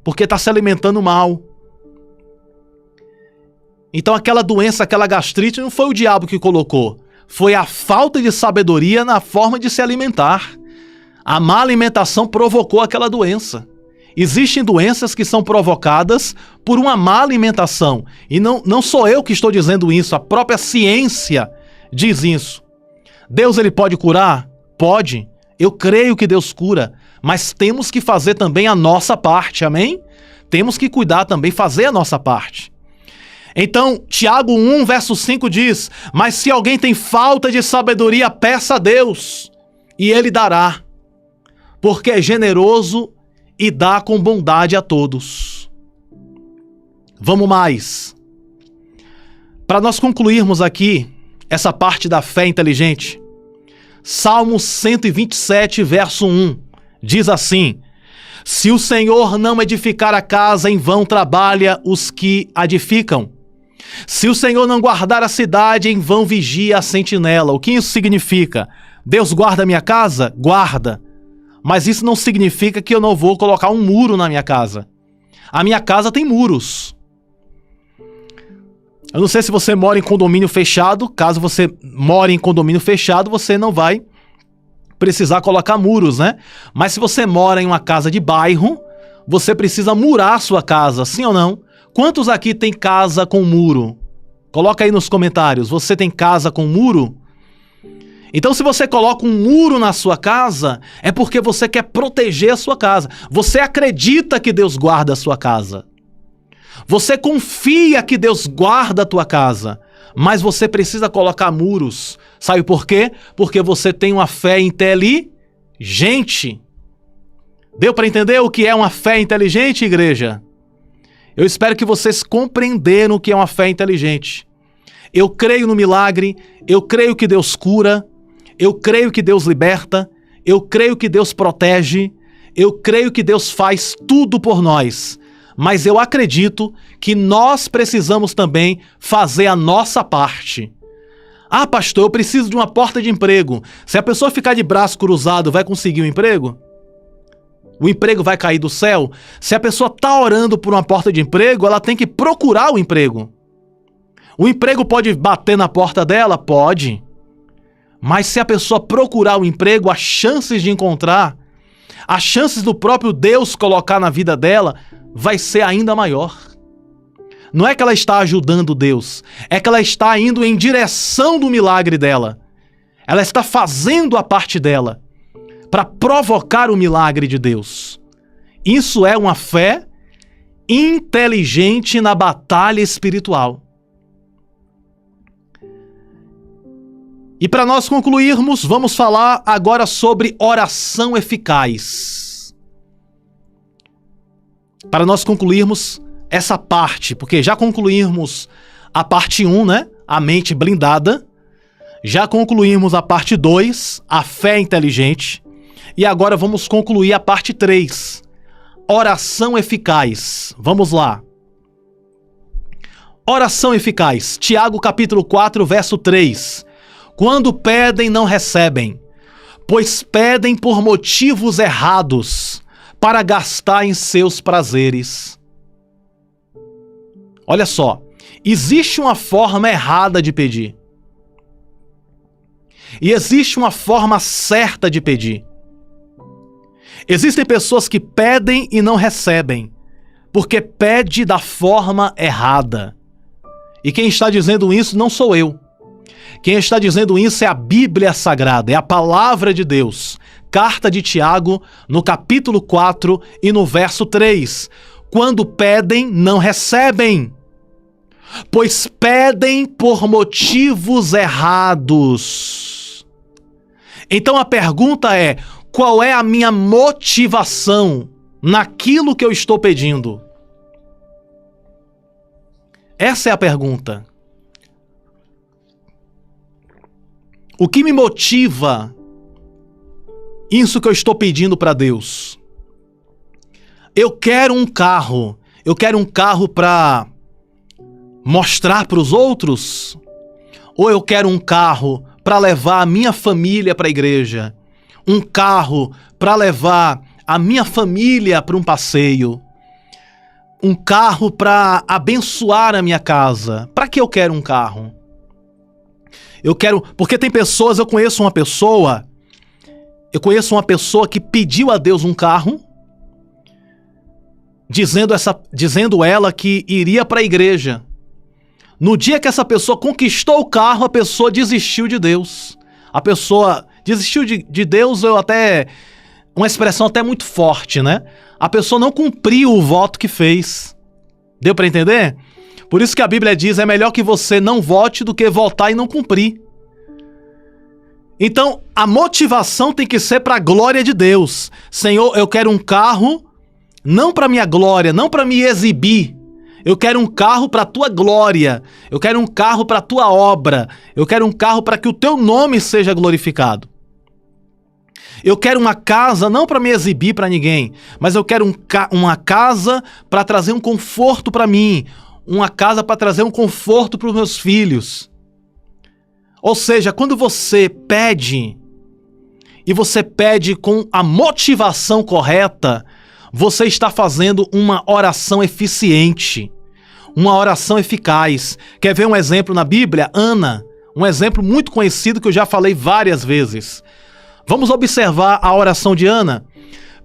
porque está se alimentando mal. Então aquela doença, aquela gastrite não foi o diabo que colocou, foi a falta de sabedoria na forma de se alimentar. A má alimentação provocou aquela doença. Existem doenças que são provocadas por uma má alimentação. E não sou eu que estou dizendo isso, a própria ciência diz isso. Deus ele pode curar? Pode. Eu creio que Deus cura. Mas temos que fazer também a nossa parte, amém? Temos que cuidar também, fazer a nossa parte. Então, Tiago 1, verso 5 diz, mas se alguém tem falta de sabedoria, peça a Deus, e Ele dará, porque é generoso e dá com bondade a todos. Vamos mais. Para nós concluirmos aqui essa parte da fé inteligente, Salmo 127, verso 1, diz assim, se o Senhor não edificar a casa, em vão trabalha os que a edificam. Se o Senhor não guardar a cidade, em vão vigia a sentinela. O que isso significa? Deus guarda a minha casa? Guarda. Mas isso não significa que eu não vou colocar um muro na minha casa. A minha casa tem muros. Eu não sei se você mora em condomínio fechado. Caso você more em condomínio fechado, você não vai precisar colocar muros, né? Mas se você mora em uma casa de bairro, você precisa murar a sua casa, sim ou não? Quantos aqui tem casa com muro? Coloca aí nos comentários. Você tem casa com muro? Então, se você coloca um muro na sua casa, é porque você quer proteger a sua casa. Você acredita que Deus guarda a sua casa. Você confia que Deus guarda a tua casa. Mas você precisa colocar muros. Sabe por quê? Porque você tem uma fé inteligente. Deu para entender o que é uma fé inteligente, igreja? Eu espero que vocês compreenderam o que é uma fé inteligente. Eu creio no milagre, eu creio que Deus cura, Eu creio que Deus liberta, eu creio que Deus protege, eu creio que Deus faz tudo por nós, mas eu acredito que nós precisamos também fazer a nossa parte. Ah, pastor, eu preciso de uma porta de emprego. Se a pessoa ficar de braço cruzado, vai conseguir um emprego? O emprego vai cair do céu? Se a pessoa está orando por uma porta de emprego, ela tem que procurar o emprego. O emprego pode bater na porta dela? Pode. Mas se a pessoa procurar o emprego, as chances de encontrar, as chances do próprio Deus colocar na vida dela, vai ser ainda maior. Não é que ela está ajudando Deus, é que ela está indo em direção do milagre dela. Ela está fazendo a parte dela para provocar o milagre de Deus. Isso é uma fé inteligente na batalha espiritual. E para nós concluirmos, vamos falar agora sobre oração eficaz. Para nós concluirmos essa parte, porque já concluímos a parte 1, né? A mente blindada. Já concluímos a parte 2, a fé inteligente. E agora vamos concluir a parte 3, oração eficaz. Vamos lá. Oração eficaz. Tiago capítulo 4, verso 3. Quando pedem, não recebem, pois pedem por motivos errados, para gastar em seus prazeres. Olha só, existe uma forma errada de pedir. E existe uma forma certa de pedir. Existem pessoas que pedem e não recebem, porque pede da forma errada. E quem está dizendo isso não sou eu. Quem está dizendo isso é a Bíblia Sagrada, é a Palavra de Deus. Carta de Tiago, no capítulo 4 e no verso 3. Quando pedem, não recebem, pois pedem por motivos errados. Então a pergunta é, qual é a minha motivação naquilo que eu estou pedindo? Essa é a pergunta. O que me motiva isso que eu estou pedindo para Deus? Eu quero um carro para mostrar para os outros? Ou eu quero um carro para levar a minha família para a igreja? Um carro para levar a minha família para um passeio? Um carro para abençoar a minha casa? Para que eu quero um carro? Eu quero, porque tem pessoas, eu conheço uma pessoa que pediu a Deus um carro, dizendo ela que iria para a igreja. No dia que essa pessoa conquistou o carro, a pessoa desistiu de Deus. A pessoa desistiu de Deus, uma expressão até muito forte, né? A pessoa não cumpriu o voto que fez. Deu para entender? Por isso que a Bíblia diz, é melhor que você não vote do que votar e não cumprir. Então, a motivação tem que ser para a glória de Deus. Senhor, eu quero um carro, não para minha glória, não para me exibir. Eu quero um carro para a tua glória. Eu quero um carro para a tua obra. Eu quero um carro para que o teu nome seja glorificado. Eu quero uma casa não para me exibir para ninguém, mas eu quero uma casa para trazer um conforto para mim. Uma casa para trazer um conforto para os meus filhos. Ou seja, quando você pede, e você pede com a motivação correta, você está fazendo uma oração eficiente, uma oração eficaz. Quer ver um exemplo na Bíblia? Ana, um exemplo muito conhecido que eu já falei várias vezes. Vamos observar a oração de Ana.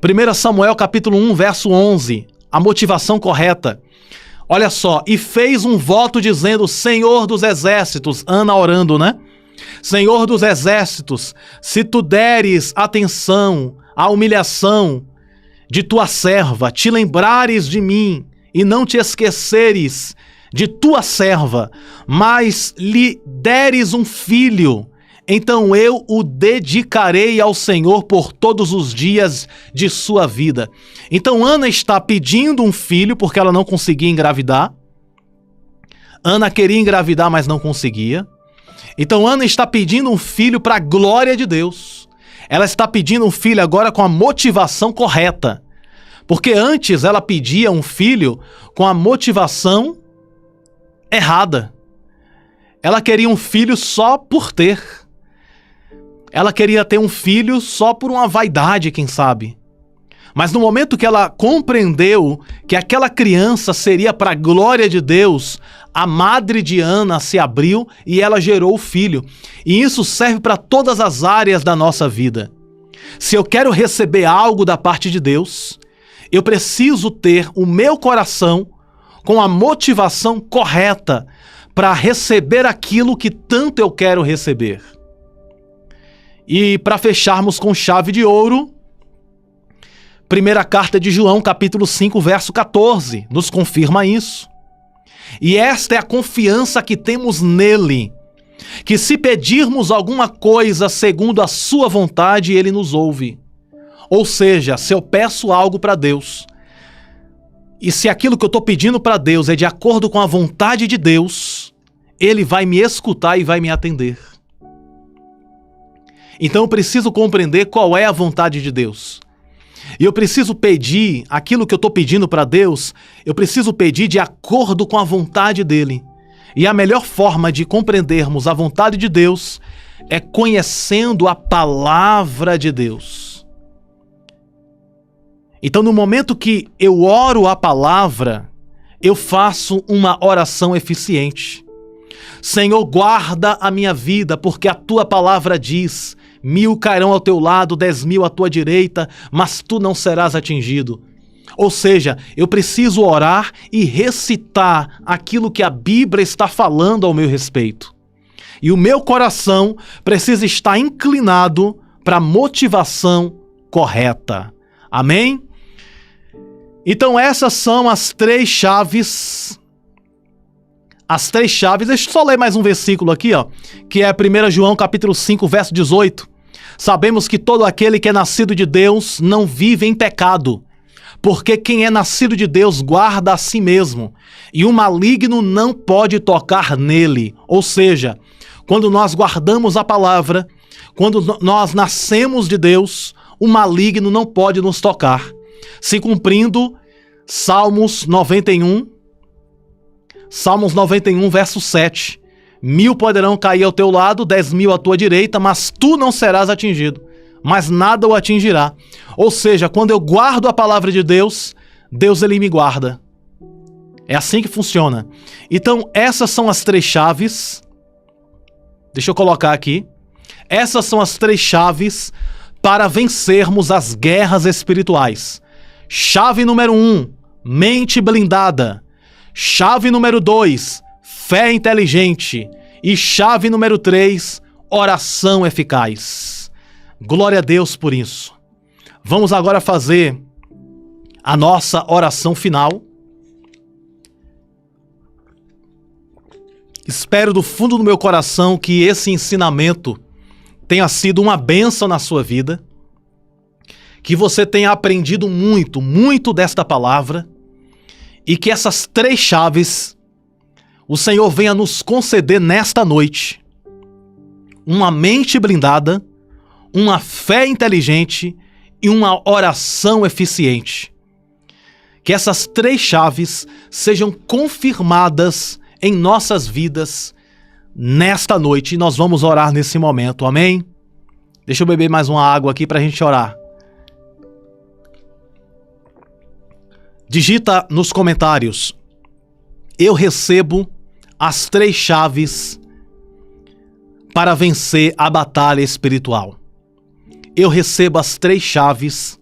1 Samuel capítulo 1, verso 11, a motivação correta. Olha só, e fez um voto dizendo, Senhor dos exércitos, Ana orando, né? Senhor dos exércitos, se tu deres atenção à humilhação de tua serva, te lembrares de mim e não te esqueceres de tua serva, mas lhe deres um filho, então eu o dedicarei ao Senhor por todos os dias de sua vida. Então Ana está pedindo um filho porque ela não conseguia engravidar. Ana queria engravidar, mas não conseguia. Então Ana está pedindo um filho para a glória de Deus. Ela está pedindo um filho agora com a motivação correta. Porque antes ela pedia um filho com a motivação errada. Ela queria um filho só por ter. Ela queria ter um filho só por uma vaidade, quem sabe. Mas no momento que ela compreendeu que aquela criança seria para a glória de Deus, a madre de Ana se abriu e ela gerou o filho. E isso serve para todas as áreas da nossa vida. Se eu quero receber algo da parte de Deus, eu preciso ter o meu coração com a motivação correta para receber aquilo que tanto eu quero receber. E para fecharmos com chave de ouro, primeira carta de João, capítulo 5, verso 14, nos confirma isso. E esta é a confiança que temos nele, que se pedirmos alguma coisa segundo a sua vontade, ele nos ouve. Ou seja, se eu peço algo para Deus, e se aquilo que eu estou pedindo para Deus é de acordo com a vontade de Deus, ele vai me escutar e vai me atender. Então eu preciso compreender qual é a vontade de Deus. E eu preciso pedir aquilo que eu estou pedindo para Deus, eu preciso pedir de acordo com a vontade dele. E a melhor forma de compreendermos a vontade de Deus é conhecendo a palavra de Deus. Então, no momento que eu oro a palavra, eu faço uma oração eficiente. Senhor, guarda a minha vida, porque a tua palavra diz: 1.000 cairão ao teu lado, 10.000 à tua direita, mas tu não serás atingido. Ou seja, eu preciso orar e recitar aquilo que a Bíblia está falando ao meu respeito. E o meu coração precisa estar inclinado para a motivação correta. Amém? Então essas são as 3 chaves. As 3 chaves, deixa eu só ler mais um versículo aqui, que é 1 João capítulo 5, verso 18. Sabemos que todo aquele que é nascido de Deus não vive em pecado, porque quem é nascido de Deus guarda a si mesmo, e o maligno não pode tocar nele. Ou seja, quando nós guardamos a palavra, quando nós nascemos de Deus, o maligno não pode nos tocar. Se cumprindo Salmos 91, verso 7. 1.000 poderão cair ao teu lado, 10.000 à tua direita, mas tu não serás atingido, mas nada o atingirá. Ou seja, quando eu guardo a palavra de Deus, Deus ele me guarda. É assim que funciona. Então, essas são as 3 chaves. Deixa eu colocar aqui. Essas são as 3 chaves para vencermos as guerras espirituais. Chave número 1, mente blindada. Chave número 2, fé inteligente. E chave número 3, oração eficaz. Glória a Deus por isso. Vamos agora fazer a nossa oração final. Espero do fundo do meu coração que esse ensinamento tenha sido uma bênção na sua vida, que você tenha aprendido muito desta palavra, e que essas 3 chaves o Senhor venha nos conceder nesta noite: uma mente blindada, uma fé inteligente e uma oração eficiente. Que essas 3 chaves sejam confirmadas em nossas vidas nesta noite, e nós vamos orar nesse momento, amém? Deixa eu beber mais uma água aqui para a gente orar. Digita nos comentários: eu recebo as 3 chaves para vencer a batalha espiritual. Eu recebo as 3 chaves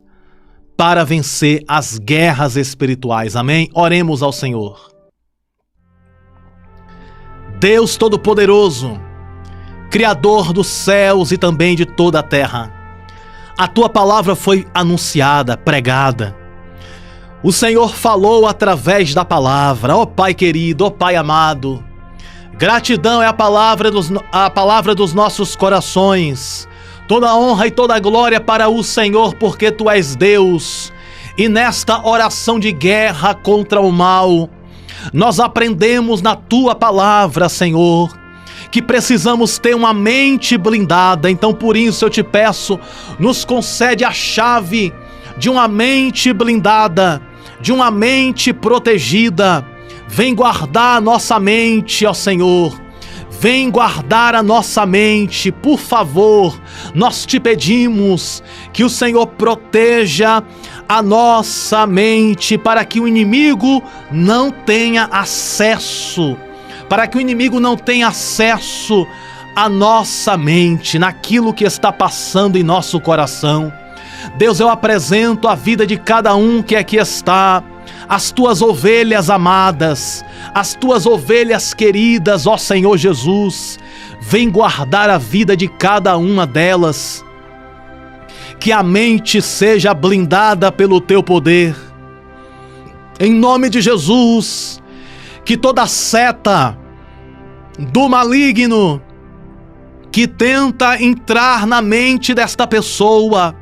para vencer as guerras espirituais. Amém? Oremos ao Senhor. Deus Todo-Poderoso, Criador dos céus e também de toda a terra, a tua palavra foi anunciada, pregada. O Senhor falou através da palavra. Ó Pai querido, ó Pai amado, gratidão é a palavra dos nossos corações. Toda honra e toda glória para o Senhor, porque Tu és Deus. E nesta oração de guerra contra o mal, nós aprendemos na Tua palavra, Senhor, que precisamos ter uma mente blindada. Então por isso eu te peço, nos concede a chave de uma mente blindada, de uma mente protegida. Vem guardar a nossa mente, ó Senhor. Vem guardar a nossa mente, por favor. Nós te pedimos que o Senhor proteja a nossa mente para que o inimigo não tenha acesso, para que o inimigo não tenha acesso à nossa mente, naquilo que está passando em nosso coração. Deus, eu apresento a vida de cada um que aqui está, as tuas ovelhas amadas, as tuas ovelhas queridas, ó Senhor Jesus. Vem guardar a vida de cada uma delas. Que a mente seja blindada pelo teu poder. Em nome de Jesus, que toda seta do maligno que tenta entrar na mente desta pessoa,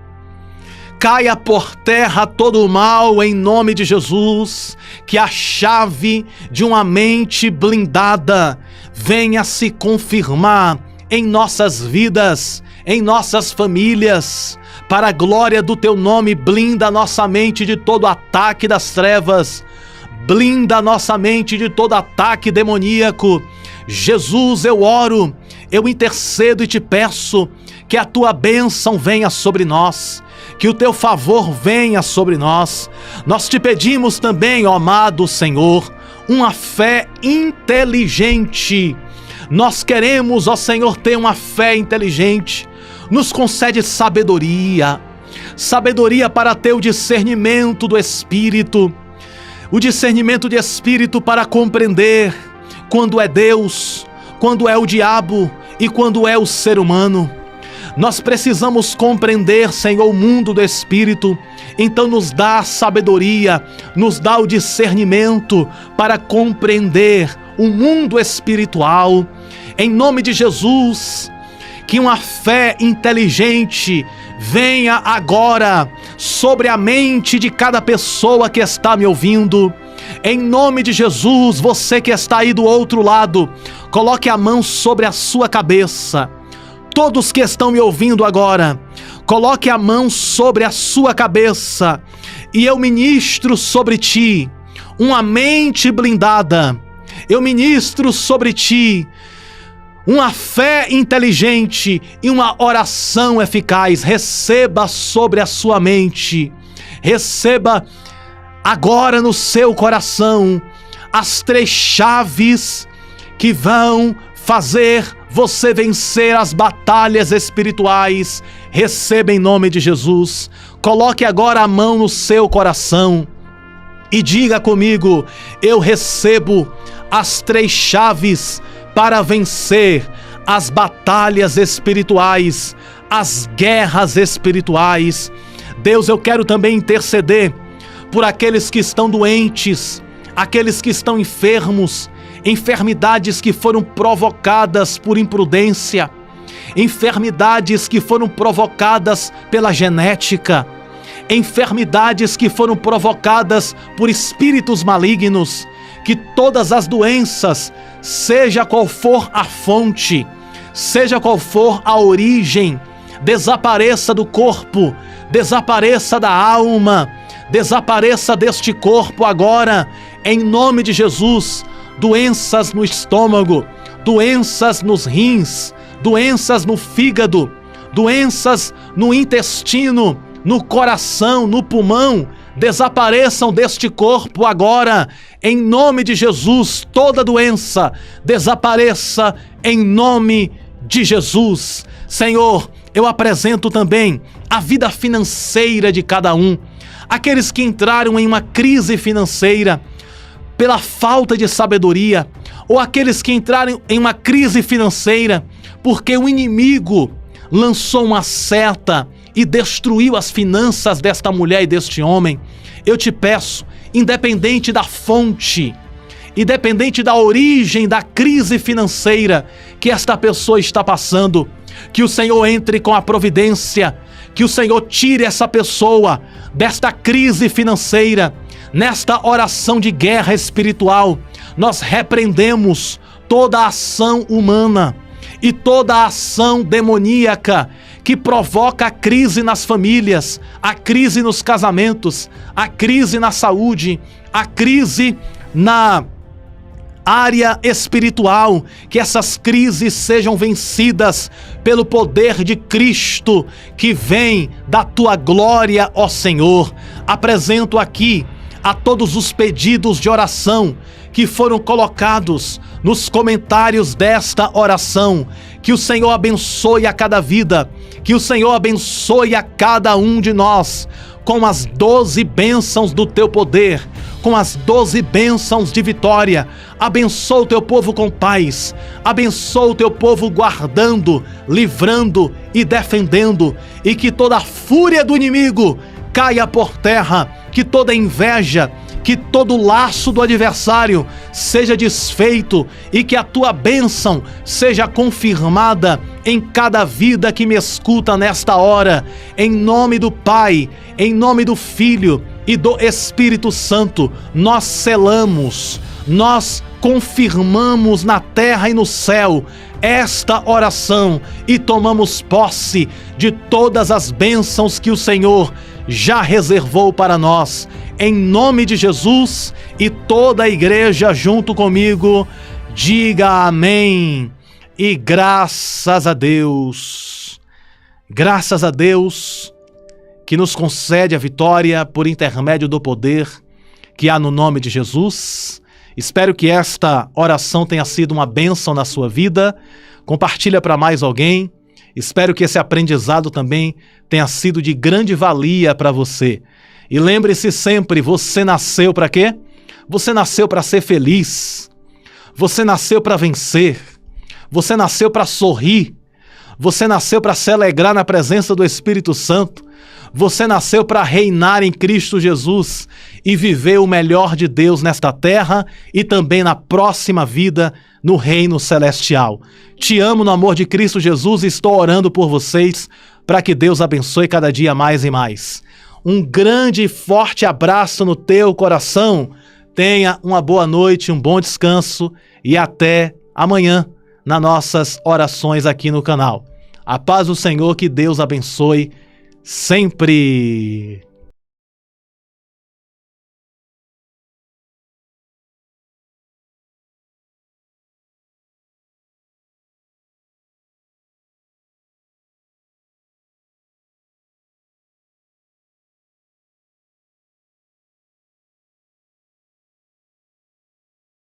caia por terra todo o mal em nome de Jesus. Que a chave de uma mente blindada venha se confirmar em nossas vidas, em nossas famílias. Para a glória do teu nome, blinda a nossa mente de todo ataque das trevas. Blinda a nossa mente de todo ataque demoníaco. Jesus, eu oro, eu intercedo e te peço que a tua bênção venha sobre nós, que o teu favor venha sobre nós. Nós te pedimos também, ó amado Senhor, uma fé inteligente. Nós queremos, ó Senhor, ter uma fé inteligente. Nos concede sabedoria, sabedoria para ter o discernimento do Espírito, o discernimento de Espírito para compreender quando é Deus, quando é o diabo e quando é o ser humano. Nós precisamos compreender, Senhor, o mundo do Espírito. Então nos dá a sabedoria, nos dá o discernimento para compreender o mundo espiritual. Em nome de Jesus, que uma fé inteligente venha agora sobre a mente de cada pessoa que está me ouvindo. Em nome de Jesus, você que está aí do outro lado, coloque a mão sobre a sua cabeça. Todos que estão me ouvindo agora, coloque a mão sobre a sua cabeça e eu ministro sobre ti uma mente blindada. Eu ministro sobre ti uma fé inteligente e uma oração eficaz. Receba sobre a sua mente, receba agora no seu coração as 3 chaves que vão fazer você vencer as batalhas espirituais. Receba em nome de Jesus. Coloque agora a mão no seu coração e diga comigo: eu recebo as 3 chaves para vencer as batalhas espirituais, as guerras espirituais. Deus, eu quero também interceder por aqueles que estão doentes, aqueles que estão enfermos, enfermidades que foram provocadas por imprudência, enfermidades que foram provocadas pela genética, enfermidades que foram provocadas por espíritos malignos. Que todas as doenças, seja qual for a fonte, seja qual for a origem, desapareça do corpo, desapareça da alma, desapareça deste corpo agora, em nome de Jesus. Doenças no estômago, doenças nos rins, doenças no fígado, doenças no intestino, no coração, no pulmão, desapareçam deste corpo agora, em nome de Jesus. Toda doença desapareça em nome de Jesus. Senhor, eu apresento também a vida financeira de cada um, aqueles que entraram em uma crise financeira pela falta de sabedoria, ou aqueles que entraram em uma crise financeira porque o inimigo lançou uma seta e destruiu as finanças desta mulher e deste homem. Eu te peço, independente da fonte, independente da origem da crise financeira que esta pessoa está passando, que o Senhor entre com a providência, que o Senhor tire essa pessoa desta crise financeira. Nesta oração de guerra espiritual, nós repreendemos toda ação humana e toda ação demoníaca que provoca a crise nas famílias, a crise nos casamentos, a crise na saúde, a crise na área espiritual, que essas crises sejam vencidas pelo poder de Cristo que vem da tua glória, ó Senhor. Apresento aqui a todos os pedidos de oração que foram colocados nos comentários desta oração. Que o Senhor abençoe a cada vida, que o Senhor abençoe a cada um de nós com as 12 bênçãos do teu poder, com as 12 bênçãos de vitória. Abençoa o teu povo com paz, abençoa o teu povo guardando, livrando e defendendo, e que toda a fúria do inimigo caia por terra, que toda inveja, que todo laço do adversário seja desfeito e que a tua bênção seja confirmada em cada vida que me escuta nesta hora. Em nome do Pai, em nome do Filho e do Espírito Santo, nós selamos, nós confirmamos na terra e no céu esta oração e tomamos posse de todas as bênçãos que o Senhor já reservou para nós. Em nome de Jesus, e toda a igreja junto comigo, diga amém e graças a Deus. Graças a Deus que nos concede a vitória por intermédio do poder que há no nome de Jesus. Espero que esta oração tenha sido uma bênção na sua vida. Compartilha para mais alguém. Espero que esse aprendizado também tenha sido de grande valia para você. E lembre-se sempre, você nasceu para quê? Você nasceu para ser feliz. Você nasceu para vencer. Você nasceu para sorrir. Você nasceu para se alegrar na presença do Espírito Santo. Você nasceu para reinar em Cristo Jesus e viver o melhor de Deus nesta terra e também na próxima vida no reino celestial. Te amo no amor de Cristo Jesus e estou orando por vocês para que Deus abençoe cada dia mais e mais. Um grande e forte abraço no teu coração. Tenha uma boa noite, um bom descanso e até amanhã nas nossas orações aqui no canal. A paz do Senhor, que Deus abençoe sempre.